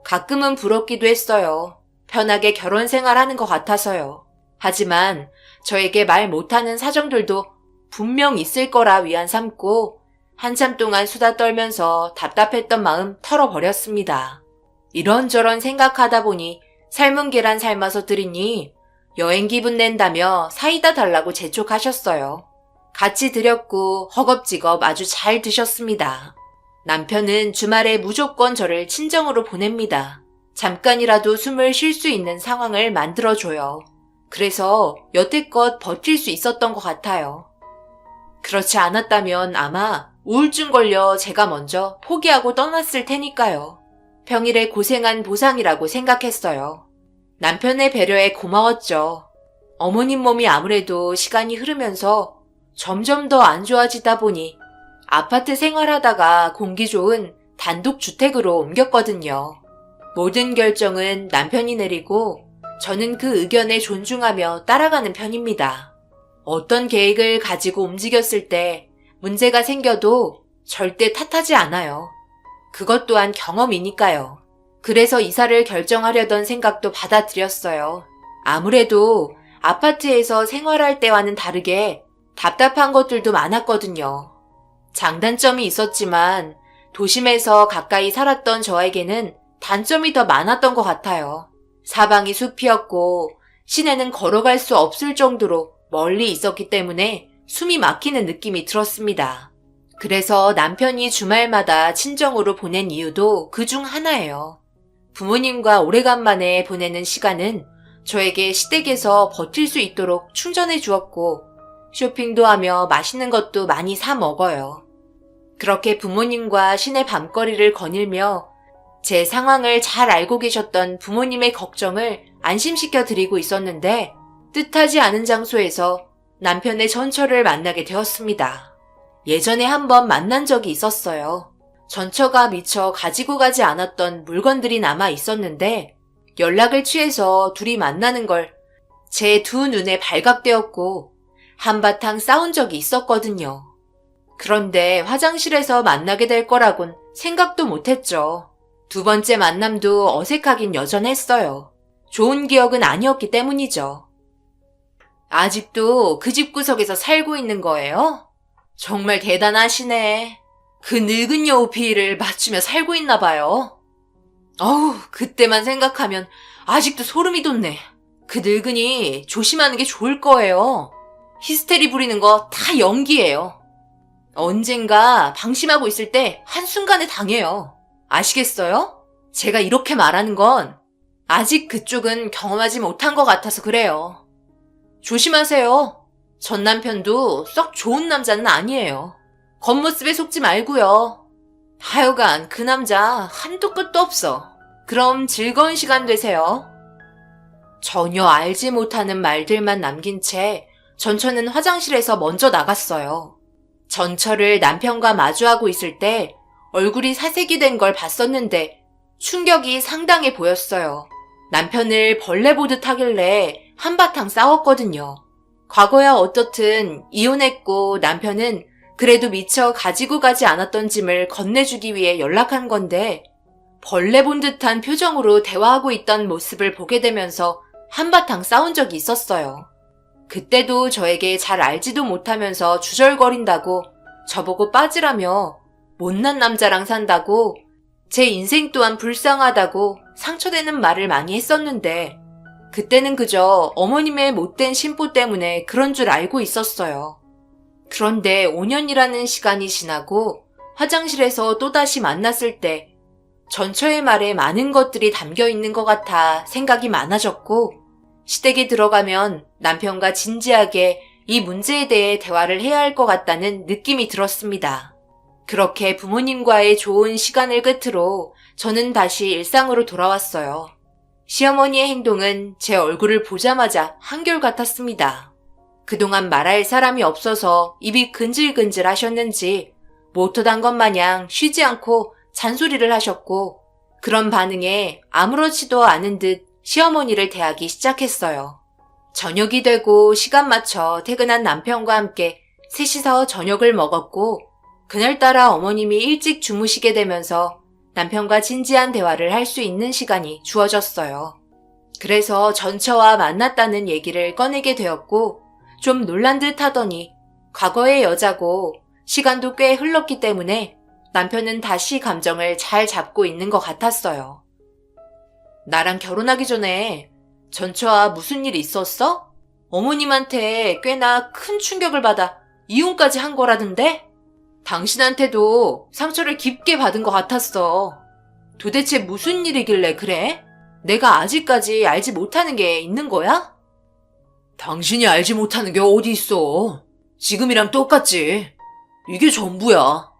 가끔은 부럽기도 했어요. 편하게 결혼 생활하는 것 같아서요. 하지만 저에게 말 못하는 사정들도 분명 있을 거라 위안 삼고 한참 동안 수다 떨면서 답답했던 마음 털어버렸습니다. 이런저런 생각하다 보니 삶은 계란 삶아서 드리니 여행 기분 낸다며 사이다 달라고 재촉하셨어요. 같이 드렸고 허겁지겁 아주 잘 드셨습니다. 남편은 주말에 무조건 저를 친정으로 보냅니다. 잠깐이라도 숨을 쉴 수 있는 상황을 만들어줘요. 그래서 여태껏 버틸 수 있었던 것 같아요. 그렇지 않았다면 아마 우울증 걸려 제가 먼저 포기하고 떠났을 테니까요. 평일에 고생한 보상이라고 생각했어요. 남편의 배려에 고마웠죠. 어머님 몸이 아무래도 시간이 흐르면서 점점 더 안 좋아지다 보니 아파트 생활하다가 공기 좋은 단독주택으로 옮겼거든요. 모든 결정은 남편이 내리고 저는 그 의견에 존중하며 따라가는 편입니다. 어떤 계획을 가지고 움직였을 때 문제가 생겨도 절대 탓하지 않아요. 그것 또한 경험이니까요. 그래서 이사를 결정하려던 생각도 받아들였어요. 아무래도 아파트에서 생활할 때와는 다르게 답답한 것들도 많았거든요. 장단점이 있었지만 도심에서 가까이 살았던 저에게는 단점이 더 많았던 것 같아요. 사방이 숲이었고 시내는 걸어갈 수 없을 정도로 멀리 있었기 때문에 숨이 막히는 느낌이 들었습니다. 그래서 남편이 주말마다 친정으로 보낸 이유도 그중 하나예요. 부모님과 오래간만에 보내는 시간은 저에게 시댁에서 버틸 수 있도록 충전해 주었고 쇼핑도 하며 맛있는 것도 많이 사 먹어요. 그렇게 부모님과 시내 밤거리를 거닐며 제 상황을 잘 알고 계셨던 부모님의 걱정을 안심시켜 드리고 있었는데 뜻하지 않은 장소에서 남편의 전처를 만나게 되었습니다. 예전에 한번 만난 적이 있었어요. 전처가 미처 가지고 가지 않았던 물건들이 남아 있었는데 연락을 취해서 둘이 만나는 걸 제 두 눈에 발각되었고 한바탕 싸운 적이 있었거든요. 그런데 화장실에서 만나게 될 거라곤 생각도 못했죠. 두 번째 만남도 어색하긴 여전했어요. 좋은 기억은 아니었기 때문이죠. 아직도 그 집구석에서 살고 있는 거예요? 정말 대단하시네. 그 늙은 여우 비위를 맞추며 살고 있나 봐요. 어우, 그때만 생각하면 아직도 소름이 돋네. 그 늙은이 조심하는 게 좋을 거예요. 히스테리 부리는 거 다 연기예요. 언젠가 방심하고 있을 때 한순간에 당해요. 아시겠어요? 제가 이렇게 말하는 건 아직 그쪽은 경험하지 못한 것 같아서 그래요. 조심하세요. 전 남편도 썩 좋은 남자는 아니에요. 겉모습에 속지 말고요. 하여간 그 남자 한도 끝도 없어. 그럼 즐거운 시간 되세요. 전혀 알지 못하는 말들만 남긴 채 전처는 화장실에서 먼저 나갔어요. 전처를 남편과 마주하고 있을 때 얼굴이 사색이 된 걸 봤었는데 충격이 상당해 보였어요. 남편을 벌레 보듯 하길래 한바탕 싸웠거든요. 과거야 어떻든 이혼했고 남편은 그래도 미처 가지고 가지 않았던 짐을 건네주기 위해 연락한 건데 벌레 본 듯한 표정으로 대화하고 있던 모습을 보게 되면서 한바탕 싸운 적이 있었어요. 그때도 저에게 잘 알지도 못하면서 주절거린다고 저보고 빠지라며 못난 남자랑 산다고 제 인생 또한 불쌍하다고 상처되는 말을 많이 했었는데 그때는 그저 어머님의 못된 심보 때문에 그런 줄 알고 있었어요. 그런데 5년이라는 시간이 지나고 화장실에서 또다시 만났을 때 전처의 말에 많은 것들이 담겨 있는 것 같아 생각이 많아졌고 시댁에 들어가면 남편과 진지하게 이 문제에 대해 대화를 해야 할 것 같다는 느낌이 들었습니다. 그렇게 부모님과의 좋은 시간을 끝으로 저는 다시 일상으로 돌아왔어요. 시어머니의 행동은 제 얼굴을 보자마자 한결같았습니다. 그동안 말할 사람이 없어서 입이 근질근질 하셨는지 모토단 것 마냥 쉬지 않고 잔소리를 하셨고 그런 반응에 아무렇지도 않은 듯 시어머니를 대하기 시작했어요. 저녁이 되고 시간 맞춰 퇴근한 남편과 함께 셋이서 저녁을 먹었고 그날따라 어머님이 일찍 주무시게 되면서 남편과 진지한 대화를 할 수 있는 시간이 주어졌어요. 그래서 전처와 만났다는 얘기를 꺼내게 되었고 좀 놀란 듯 하더니 과거의 여자고 시간도 꽤 흘렀기 때문에 남편은 다시 감정을 잘 잡고 있는 것 같았어요. 나랑 결혼하기 전에 전처와 무슨 일 있었어? 어머님한테 꽤나 큰 충격을 받아 이혼까지 한 거라던데? 당신한테도 상처를 깊게 받은 것 같았어. 도대체 무슨 일이길래 그래? 내가 아직까지 알지 못하는 게 있는 거야? 당신이 알지 못하는 게 어디 있어. 지금이랑 똑같지. 이게 전부야.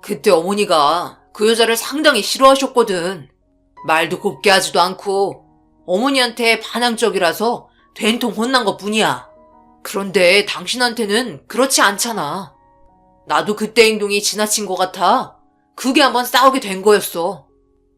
그때 어머니가 그 여자를 상당히 싫어하셨거든. 말도 곱게 하지도 않고 어머니한테 반항적이라서 된통 혼난 것뿐이야. 그런데 당신한테는 그렇지 않잖아. 나도 그때 행동이 지나친 것 같아 그게 한번 싸우게 된 거였어.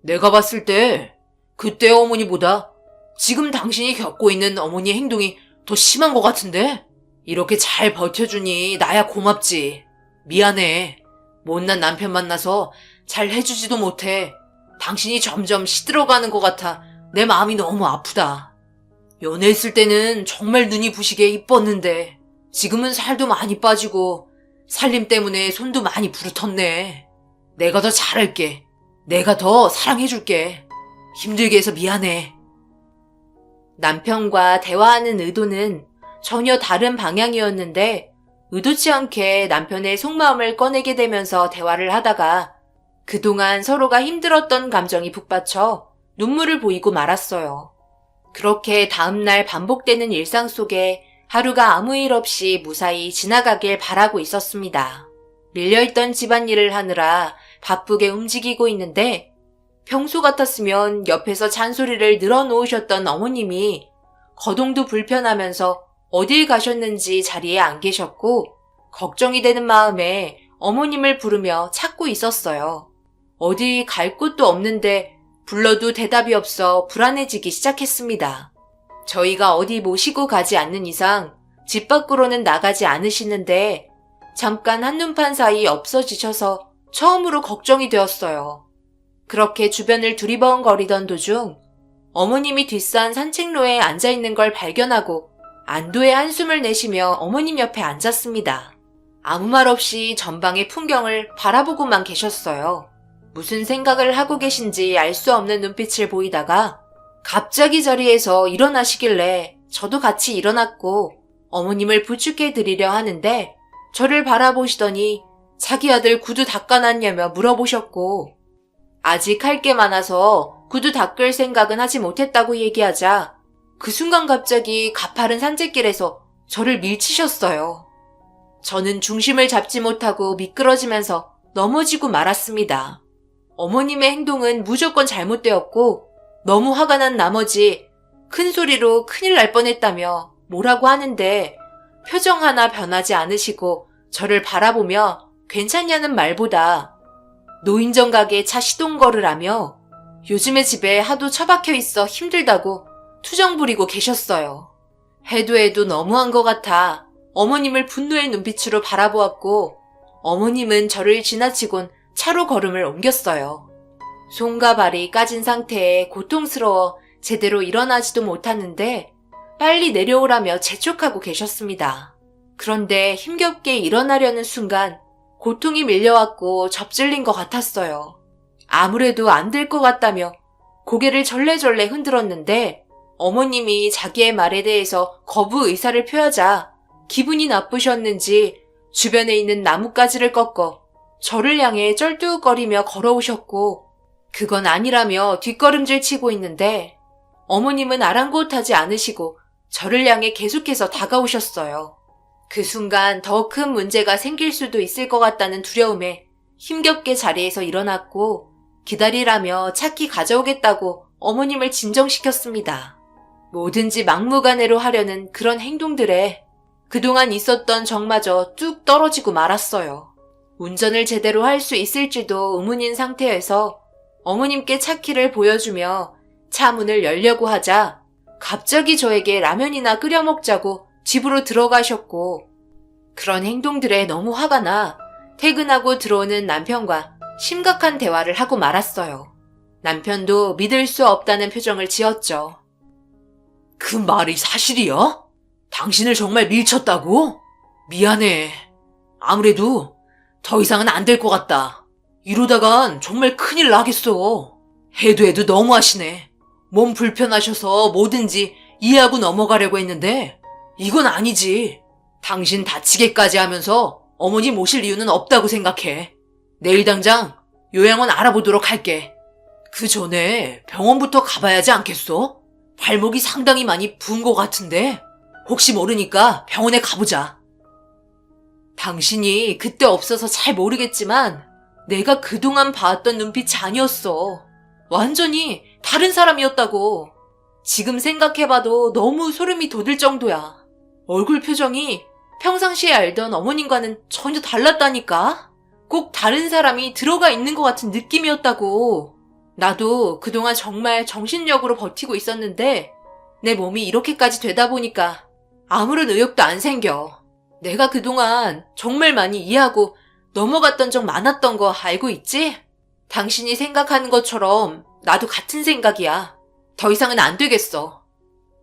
내가 봤을 때 그때 어머니보다 지금 당신이 겪고 있는 어머니의 행동이 더 심한 것 같은데? 이렇게 잘 버텨주니 나야 고맙지. 미안해. 못난 남편 만나서 잘 해주지도 못해. 당신이 점점 시들어가는 것 같아 내 마음이 너무 아프다. 연애했을 때는 정말 눈이 부시게 이뻤는데 지금은 살도 많이 빠지고 살림 때문에 손도 많이 부르텄네. 내가 더 잘할게. 내가 더 사랑해줄게. 힘들게 해서 미안해. 남편과 대화하는 의도는 전혀 다른 방향이었는데 의도치 않게 남편의 속마음을 꺼내게 되면서 대화를 하다가 그동안 서로가 힘들었던 감정이 북받쳐 눈물을 보이고 말았어요. 그렇게 다음날 반복되는 일상 속에 하루가 아무 일 없이 무사히 지나가길 바라고 있었습니다. 밀려있던 집안일을 하느라 바쁘게 움직이고 있는데 평소 같았으면 옆에서 잔소리를 늘어놓으셨던 어머님이 거동도 불편하면서 어딜 가셨는지 자리에 안 계셨고 걱정이 되는 마음에 어머님을 부르며 찾고 있었어요. 어디 갈 곳도 없는데 불러도 대답이 없어 불안해지기 시작했습니다. 저희가 어디 모시고 가지 않는 이상 집 밖으로는 나가지 않으시는데 잠깐 한눈판 사이 없어지셔서 처음으로 걱정이 되었어요. 그렇게 주변을 두리번거리던 도중 어머님이 뒷산 산책로에 앉아있는 걸 발견하고 안도의 한숨을 내쉬며 어머님 옆에 앉았습니다. 아무 말 없이 전방의 풍경을 바라보고만 계셨어요. 무슨 생각을 하고 계신지 알 수 없는 눈빛을 보이다가 갑자기 자리에서 일어나시길래 저도 같이 일어났고 어머님을 부축해 드리려 하는데 저를 바라보시더니 자기 아들 구두 닦아놨냐며 물어보셨고 아직 할 게 많아서 구두 닦을 생각은 하지 못했다고 얘기하자 그 순간 갑자기 가파른 산책길에서 저를 밀치셨어요. 저는 중심을 잡지 못하고 미끄러지면서 넘어지고 말았습니다. 어머님의 행동은 무조건 잘못되었고 너무 화가 난 나머지 큰 소리로 큰일 날 뻔했다며 뭐라고 하는데 표정 하나 변하지 않으시고 저를 바라보며 괜찮냐는 말보다 노인정 가게 차 시동 걸으라며 요즘에 집에 하도 처박혀 있어 힘들다고 투정 부리고 계셨어요. 해도 너무한 것 같아 어머님을 분노의 눈빛으로 바라보았고 어머님은 저를 지나치곤 차로 걸음을 옮겼어요. 손과 발이 까진 상태에 고통스러워 제대로 일어나지도 못하는데 빨리 내려오라며 재촉하고 계셨습니다. 그런데 힘겹게 일어나려는 순간 고통이 밀려왔고 접질린 것 같았어요. 아무래도 안 될 것 같다며 고개를 절레절레 흔들었는데 어머님이 자기의 말에 대해서 거부 의사를 표하자 기분이 나쁘셨는지 주변에 있는 나뭇가지를 꺾어 저를 향해 쩔뚝거리며 걸어오셨고 그건 아니라며 뒷걸음질 치고 있는데 어머님은 아랑곳하지 않으시고 저를 향해 계속해서 다가오셨어요. 그 순간 더 큰 문제가 생길 수도 있을 것 같다는 두려움에 힘겹게 자리에서 일어났고 기다리라며 차키 가져오겠다고 어머님을 진정시켰습니다. 뭐든지 막무가내로 하려는 그런 행동들에 그동안 있었던 정마저 뚝 떨어지고 말았어요. 운전을 제대로 할 수 있을지도 의문인 상태에서 어머님께 차키를 보여주며 차 문을 열려고 하자 갑자기 저에게 라면이나 끓여 먹자고 집으로 들어가셨고 그런 행동들에 너무 화가 나 퇴근하고 들어오는 남편과 심각한 대화를 하고 말았어요. 남편도 믿을 수 없다는 표정을 지었죠. 그 말이 사실이야? 당신을 정말 밀쳤다고? 미안해. 아무래도 더 이상은 안 될 것 같다. 이러다간 정말 큰일 나겠어. 해도 너무하시네. 몸 불편하셔서 뭐든지 이해하고 넘어가려고 했는데 이건 아니지. 당신 다치게까지 하면서 어머니 모실 이유는 없다고 생각해. 내일 당장 요양원 알아보도록 할게. 그 전에 병원부터 가봐야지 않겠어? 발목이 상당히 많이 부은 것 같은데 혹시 모르니까 병원에 가보자. 당신이 그때 없어서 잘 모르겠지만 내가 그동안 봐왔던 눈빛이 아니었어. 완전히 다른 사람이었다고. 지금 생각해봐도 너무 소름이 돋을 정도야. 얼굴 표정이 평상시에 알던 어머님과는 전혀 달랐다니까? 꼭 다른 사람이 들어가 있는 것 같은 느낌이었다고. 나도 그동안 정말 정신력으로 버티고 있었는데 내 몸이 이렇게까지 되다 보니까 아무런 의욕도 안 생겨. 내가 그동안 정말 많이 이해하고 넘어갔던 적 많았던 거 알고 있지? 당신이 생각하는 것처럼 나도 같은 생각이야. 더 이상은 안 되겠어.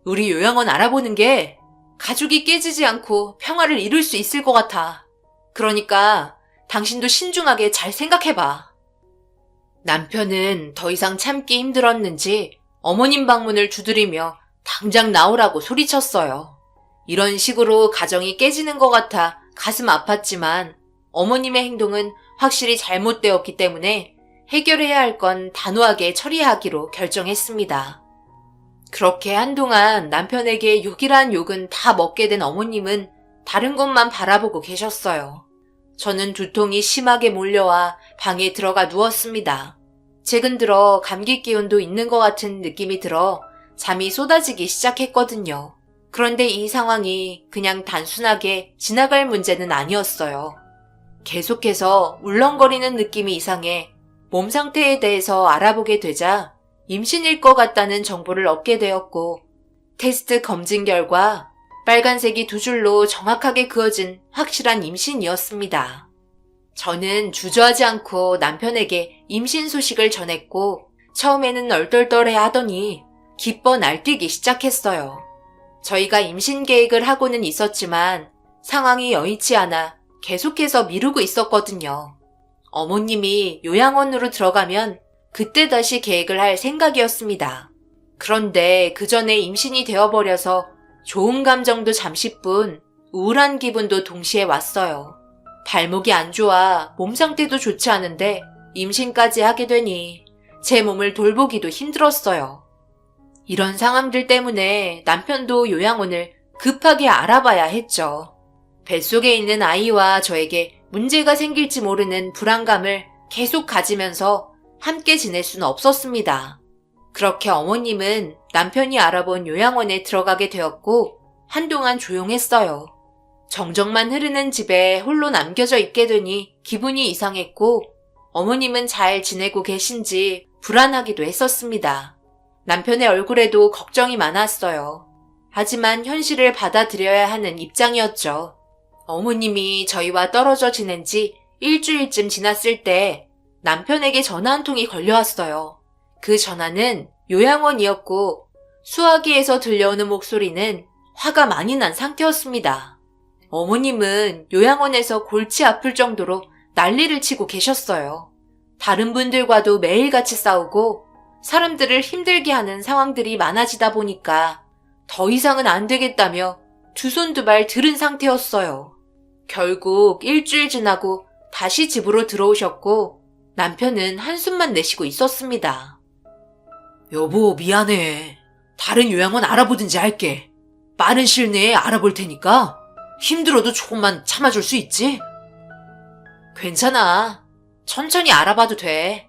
우리 요양원 알아보는 게 가족이 깨지지 않고 평화를 이룰 수 있을 것 같아. 그러니까 당신도 신중하게 잘 생각해봐. 남편은 더 이상 참기 힘들었는지 어머님 방문을 두드리며 당장 나오라고 소리쳤어요. 이런 식으로 가정이 깨지는 것 같아 가슴 아팠지만 어머님의 행동은 확실히 잘못되었기 때문에 해결해야 할 건 단호하게 처리하기로 결정했습니다. 그렇게 한동안 남편에게 욕이란 욕은 다 먹게 된 어머님은 다른 곳만 바라보고 계셨어요. 저는 두통이 심하게 몰려와 방에 들어가 누웠습니다. 최근 들어 감기 기운도 있는 것 같은 느낌이 들어 잠이 쏟아지기 시작했거든요. 그런데 이 상황이 그냥 단순하게 지나갈 문제는 아니었어요. 계속해서 울렁거리는 느낌이 이상해 몸 상태에 대해서 알아보게 되자 임신일 것 같다는 정보를 얻게 되었고 테스트 검진 결과 빨간색이 두 줄로 정확하게 그어진 확실한 임신이었습니다. 저는 주저하지 않고 남편에게 임신 소식을 전했고 처음에는 얼떨떨해 하더니 기뻐 날뛰기 시작했어요. 저희가 임신 계획을 하고는 있었지만 상황이 여의치 않아 계속해서 미루고 있었거든요. 어머님이 요양원으로 들어가면 그때 다시 계획을 할 생각이었습니다. 그런데 그 전에 임신이 되어버려서 좋은 감정도 잠시뿐 우울한 기분도 동시에 왔어요. 발목이 안 좋아 몸 상태도 좋지 않은데 임신까지 하게 되니 제 몸을 돌보기도 힘들었어요. 이런 상황들 때문에 남편도 요양원을 급하게 알아봐야 했죠. 뱃속에 있는 아이와 저에게 문제가 생길지 모르는 불안감을 계속 가지면서 함께 지낼 수는 없었습니다. 그렇게 어머님은 남편이 알아본 요양원에 들어가게 되었고 한동안 조용했어요. 정적만 흐르는 집에 홀로 남겨져 있게 되니 기분이 이상했고 어머님은 잘 지내고 계신지 불안하기도 했었습니다. 남편의 얼굴에도 걱정이 많았어요. 하지만 현실을 받아들여야 하는 입장이었죠. 어머님이 저희와 떨어져 지낸 지 일주일쯤 지났을 때 남편에게 전화 한 통이 걸려왔어요. 그 전화는 요양원이었고 수화기에서 들려오는 목소리는 화가 많이 난 상태였습니다. 어머님은 요양원에서 골치 아플 정도로 난리를 치고 계셨어요. 다른 분들과도 매일같이 싸우고 사람들을 힘들게 하는 상황들이 많아지다 보니까 더 이상은 안 되겠다며 두 손 두 발 들은 상태였어요. 결국 일주일 지나고 다시 집으로 들어오셨고 남편은 한숨만 내쉬고 있었습니다. 여보, 미안해. 다른 요양원 알아보든지 할게. 빠른 시일 내에 알아볼 테니까 힘들어도 조금만 참아줄 수 있지? 괜찮아. 천천히 알아봐도 돼.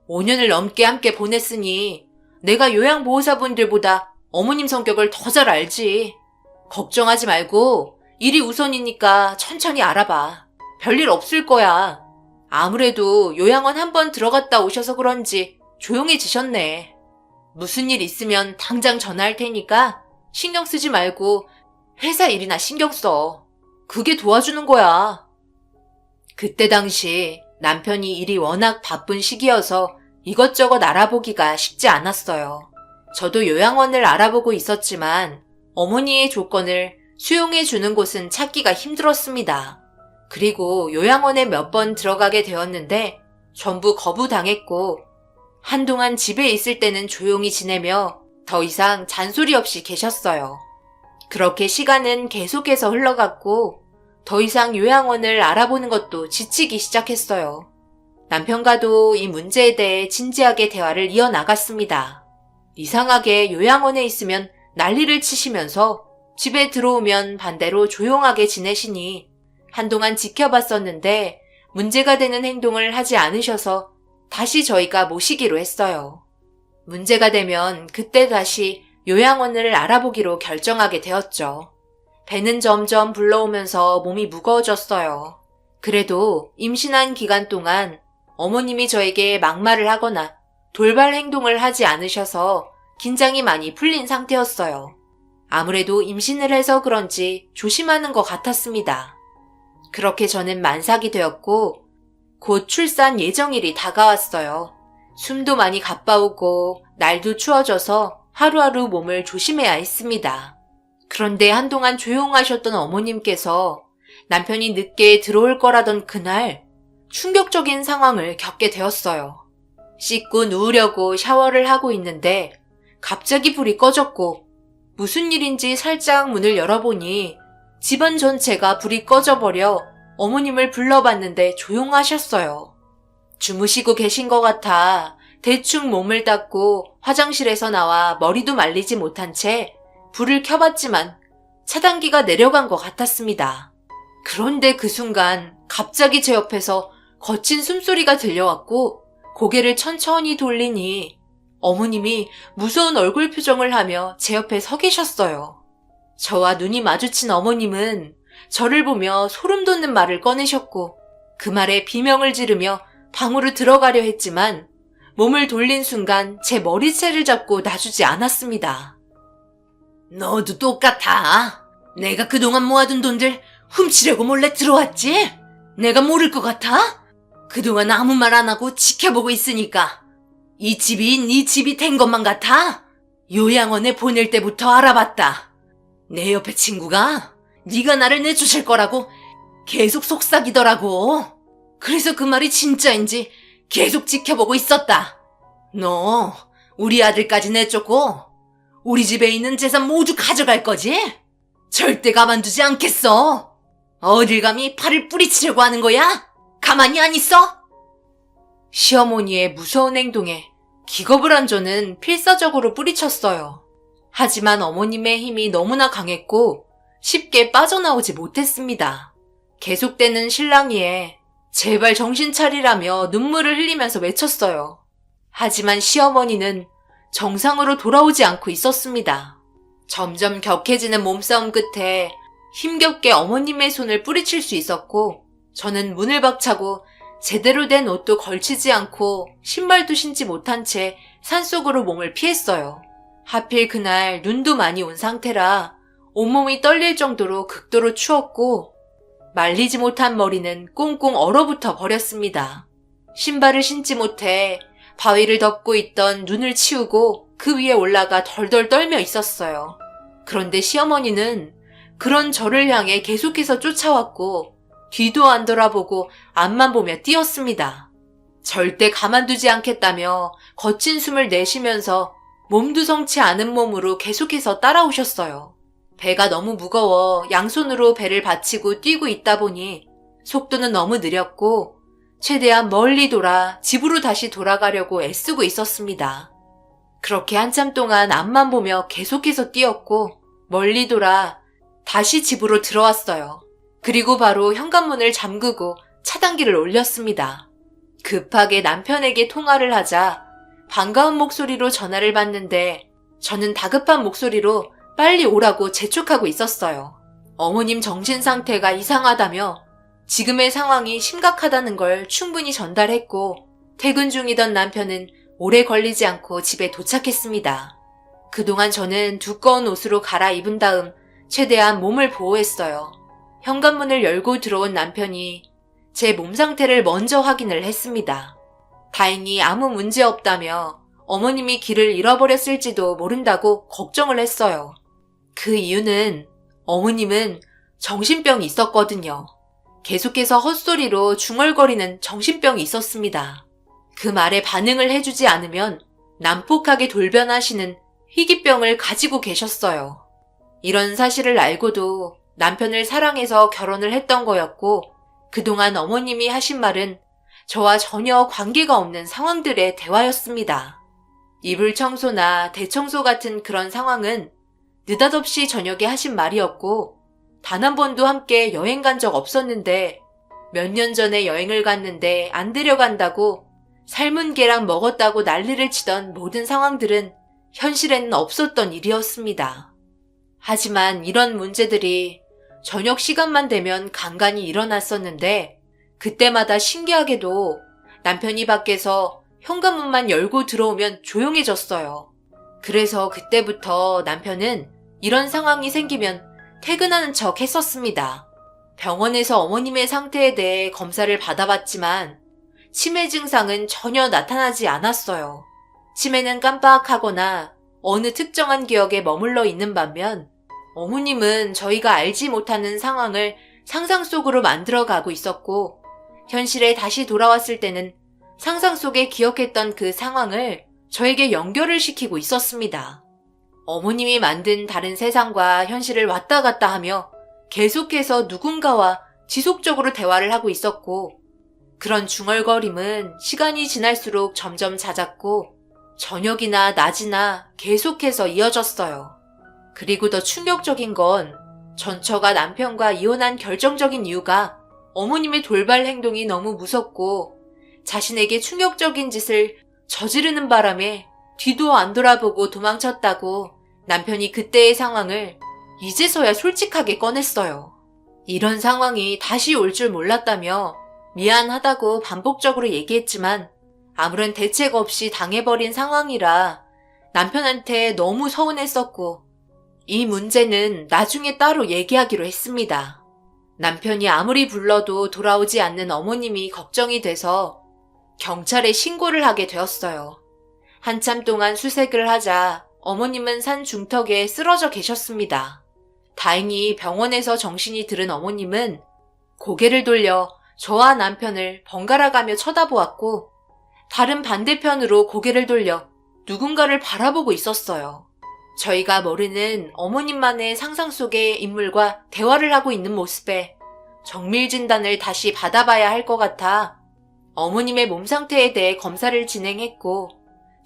5년을 넘게 함께 보냈으니 내가 요양보호사분들보다 어머님 성격을 더 잘 알지. 걱정하지 말고 일이 우선이니까 천천히 알아봐. 별일 없을 거야. 아무래도 요양원 한번 들어갔다 오셔서 그런지 조용해지셨네. 무슨 일 있으면 당장 전화할 테니까 신경 쓰지 말고 회사 일이나 신경 써. 그게 도와주는 거야. 그때 당시 남편이 일이 워낙 바쁜 시기여서 이것저것 알아보기가 쉽지 않았어요. 저도 요양원을 알아보고 있었지만 어머니의 조건을 수용해 주는 곳은 찾기가 힘들었습니다. 그리고 요양원에 몇 번 들어가게 되었는데 전부 거부당했고 한동안 집에 있을 때는 조용히 지내며 더 이상 잔소리 없이 계셨어요. 그렇게 시간은 계속해서 흘러갔고 더 이상 요양원을 알아보는 것도 지치기 시작했어요. 남편과도 이 문제에 대해 진지하게 대화를 이어나갔습니다. 이상하게 요양원에 있으면 난리를 치시면서 집에 들어오면 반대로 조용하게 지내시니 한동안 지켜봤었는데 문제가 되는 행동을 하지 않으셔서 다시 저희가 모시기로 했어요. 문제가 되면 그때 다시 요양원을 알아보기로 결정하게 되었죠. 배는 점점 불러오면서 몸이 무거워졌어요. 그래도 임신한 기간 동안 어머님이 저에게 막말을 하거나 돌발 행동을 하지 않으셔서 긴장이 많이 풀린 상태였어요. 아무래도 임신을 해서 그런지 조심하는 것 같았습니다. 그렇게 저는 만삭이 되었고 곧 출산 예정일이 다가왔어요. 숨도 많이 가빠오고 날도 추워져서 하루하루 몸을 조심해야 했습니다. 그런데 한동안 조용하셨던 어머님께서 남편이 늦게 들어올 거라던 그날 충격적인 상황을 겪게 되었어요. 씻고 누우려고 샤워를 하고 있는데 갑자기 불이 꺼졌고 무슨 일인지 살짝 문을 열어보니 집안 전체가 불이 꺼져버려 어머님을 불러봤는데 조용하셨어요. 주무시고 계신 것 같아 대충 몸을 닦고 화장실에서 나와 머리도 말리지 못한 채 불을 켜봤지만 차단기가 내려간 것 같았습니다. 그런데 그 순간 갑자기 제 옆에서 거친 숨소리가 들려왔고 고개를 천천히 돌리니 어머님이 무서운 얼굴 표정을 하며 제 옆에 서 계셨어요. 저와 눈이 마주친 어머님은 저를 보며 소름 돋는 말을 꺼내셨고 그 말에 비명을 지르며 방으로 들어가려 했지만 몸을 돌린 순간 제 머리채를 잡고 놔주지 않았습니다. 너도 똑같아. 내가 그동안 모아둔 돈들 훔치려고 몰래 들어왔지? 내가 모를 것 같아? 그동안 아무 말 안 하고 지켜보고 있으니까 이 집이 네 집이 된 것만 같아? 요양원에 보낼 때부터 알아봤다. 내 옆에 친구가 네가 나를 내주실 거라고 계속 속삭이더라고. 그래서 그 말이 진짜인지 계속 지켜보고 있었다. 너 우리 아들까지 내쫓고 우리 집에 있는 재산 모두 가져갈 거지? 절대 가만두지 않겠어. 어딜 감히 팔을 뿌리치려고 하는 거야? 가만히 안 있어? 시어머니의 무서운 행동에 기겁을 한 저는 필사적으로 뿌리쳤어요. 하지만 어머님의 힘이 너무나 강했고 쉽게 빠져나오지 못했습니다. 계속되는 실랑이에 제발 정신 차리라며 눈물을 흘리면서 외쳤어요. 하지만 시어머니는 정상으로 돌아오지 않고 있었습니다. 점점 격해지는 몸싸움 끝에 힘겹게 어머님의 손을 뿌리칠 수 있었고 저는 문을 박차고 제대로 된 옷도 걸치지 않고 신발도 신지 못한 채 산속으로 몸을 피했어요. 하필 그날 눈도 많이 온 상태라 온몸이 떨릴 정도로 극도로 추웠고 말리지 못한 머리는 꽁꽁 얼어붙어 버렸습니다. 신발을 신지 못해 바위를 덮고 있던 눈을 치우고 그 위에 올라가 덜덜 떨며 있었어요. 그런데 시어머니는 그런 저를 향해 계속해서 쫓아왔고 뒤도 안 돌아보고 앞만 보며 뛰었습니다. 절대 가만두지 않겠다며 거친 숨을 내쉬면서 몸도 성치 않은 몸으로 계속해서 따라오셨어요. 배가 너무 무거워 양손으로 배를 받치고 뛰고 있다 보니 속도는 너무 느렸고 최대한 멀리 돌아 집으로 다시 돌아가려고 애쓰고 있었습니다. 그렇게 한참 동안 앞만 보며 계속해서 뛰었고 멀리 돌아 다시 집으로 들어왔어요. 그리고 바로 현관문을 잠그고 차단기를 올렸습니다. 급하게 남편에게 통화를 하자 반가운 목소리로 전화를 받는데 저는 다급한 목소리로 빨리 오라고 재촉하고 있었어요. 어머님 정신 상태가 이상하다며 지금의 상황이 심각하다는 걸 충분히 전달했고 퇴근 중이던 남편은 오래 걸리지 않고 집에 도착했습니다. 그동안 저는 두꺼운 옷으로 갈아입은 다음 최대한 몸을 보호했어요. 현관문을 열고 들어온 남편이 제 몸 상태를 먼저 확인을 했습니다. 다행히 아무 문제 없다며 어머님이 길을 잃어버렸을지도 모른다고 걱정을 했어요. 그 이유는 어머님은 정신병이 있었거든요. 계속해서 헛소리로 중얼거리는 정신병이 있었습니다. 그 말에 반응을 해주지 않으면 난폭하게 돌변하시는 희귀병을 가지고 계셨어요. 이런 사실을 알고도 남편을 사랑해서 결혼을 했던 거였고, 그동안 어머님이 하신 말은 저와 전혀 관계가 없는 상황들의 대화였습니다. 이불 청소나 대청소 같은 그런 상황은 느닷없이 저녁에 하신 말이었고, 단 한 번도 함께 여행 간 적 없었는데 몇 년 전에 여행을 갔는데 안 데려간다고 삶은 계란 먹었다고 난리를 치던 모든 상황들은 현실에는 없었던 일이었습니다. 하지만 이런 문제들이 저녁 시간만 되면 간간히 일어났었는데, 그때마다 신기하게도 남편이 밖에서 현관문만 열고 들어오면 조용해졌어요. 그래서 그때부터 남편은 이런 상황이 생기면 퇴근하는 척 했었습니다. 병원에서 어머님의 상태에 대해 검사를 받아봤지만 치매 증상은 전혀 나타나지 않았어요. 치매는 깜빡하거나 어느 특정한 기억에 머물러 있는 반면, 어머님은 저희가 알지 못하는 상황을 상상 속으로 만들어가고 있었고, 현실에 다시 돌아왔을 때는 상상 속에 기억했던 그 상황을 저에게 연결을 시키고 있었습니다. 어머님이 만든 다른 세상과 현실을 왔다 갔다 하며 계속해서 누군가와 지속적으로 대화를 하고 있었고, 그런 중얼거림은 시간이 지날수록 점점 잦았고 저녁이나 낮이나 계속해서 이어졌어요. 그리고 더 충격적인 건 전처가 남편과 이혼한 결정적인 이유가 어머님의 돌발 행동이 너무 무섭고 자신에게 충격적인 짓을 저지르는 바람에 뒤도 안 돌아보고 도망쳤다고 남편이 그때의 상황을 이제서야 솔직하게 꺼냈어요. 이런 상황이 다시 올 줄 몰랐다며 미안하다고 반복적으로 얘기했지만 아무런 대책 없이 당해버린 상황이라 남편한테 너무 서운했었고, 이 문제는 나중에 따로 얘기하기로 했습니다. 남편이 아무리 불러도 돌아오지 않는 어머님이 걱정이 돼서 경찰에 신고를 하게 되었어요. 한참 동안 수색을 하자 어머님은 산 중턱에 쓰러져 계셨습니다. 다행히 병원에서 정신이 들은 어머님은 고개를 돌려 저와 남편을 번갈아 가며 쳐다보았고, 다른 반대편으로 고개를 돌려 누군가를 바라보고 있었어요. 저희가 모르는 어머님만의 상상 속의 인물과 대화를 하고 있는 모습에 정밀 진단을 다시 받아봐야 할 것 같아 어머님의 몸 상태에 대해 검사를 진행했고,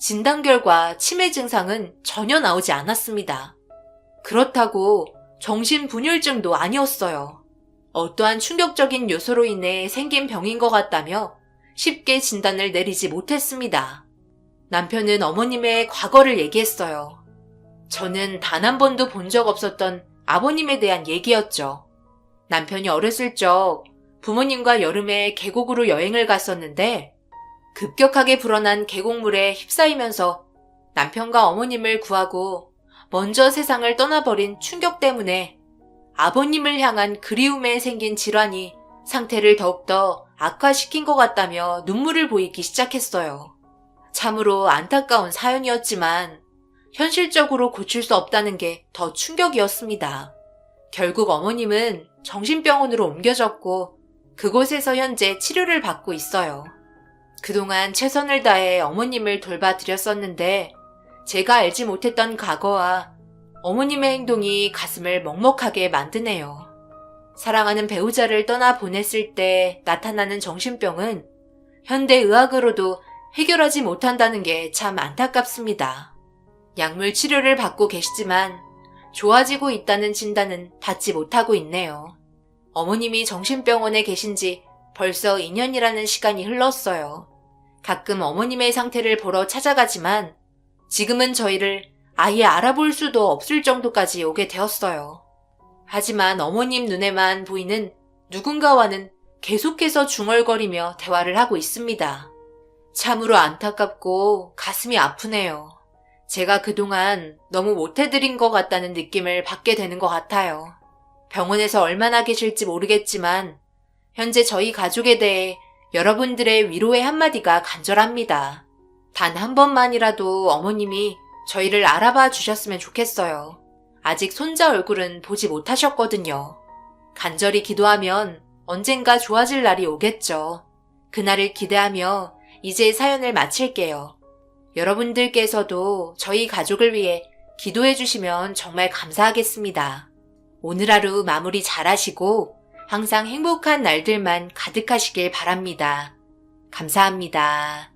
진단 결과 치매 증상은 전혀 나오지 않았습니다. 그렇다고 정신분열증도 아니었어요. 어떠한 충격적인 요소로 인해 생긴 병인 것 같다며 쉽게 진단을 내리지 못했습니다. 남편은 어머님의 과거를 얘기했어요. 저는 단 한 번도 본 적 없었던 아버님에 대한 얘기였죠. 남편이 어렸을 적 부모님과 여름에 계곡으로 여행을 갔었는데 급격하게 불어난 계곡물에 휩싸이면서 남편과 어머님을 구하고 먼저 세상을 떠나버린 충격 때문에 아버님을 향한 그리움에 생긴 질환이 상태를 더욱더 악화시킨 것 같다며 눈물을 보이기 시작했어요. 참으로 안타까운 사연이었지만 현실적으로 고칠 수 없다는 게 더 충격이었습니다. 결국 어머님은 정신병원으로 옮겨졌고 그곳에서 현재 치료를 받고 있어요. 그동안 최선을 다해 어머님을 돌봐드렸었는데 제가 알지 못했던 과거와 어머님의 행동이 가슴을 먹먹하게 만드네요. 사랑하는 배우자를 떠나보냈을 때 나타나는 정신병은 현대의학으로도 해결하지 못한다는 게 참 안타깝습니다. 약물 치료를 받고 계시지만 좋아지고 있다는 진단은 받지 못하고 있네요. 어머님이 정신병원에 계신 지 벌써 2년이라는 시간이 흘렀어요. 가끔 어머님의 상태를 보러 찾아가지만 지금은 저희를 아예 알아볼 수도 없을 정도까지 오게 되었어요. 하지만 어머님 눈에만 보이는 누군가와는 계속해서 중얼거리며 대화를 하고 있습니다. 참으로 안타깝고 가슴이 아프네요. 제가 그동안 너무 못해드린 것 같다는 느낌을 받게 되는 것 같아요. 병원에서 얼마나 계실지 모르겠지만 현재 저희 가족에 대해 여러분들의 위로의 한마디가 간절합니다. 단 한 번만이라도 어머님이 저희를 알아봐 주셨으면 좋겠어요. 아직 손자 얼굴은 보지 못하셨거든요. 간절히 기도하면 언젠가 좋아질 날이 오겠죠. 그날을 기대하며 이제 사연을 마칠게요. 여러분들께서도 저희 가족을 위해 기도해 주시면 정말 감사하겠습니다. 오늘 하루 마무리 잘 하시고 항상 행복한 날들만 가득하시길 바랍니다. 감사합니다.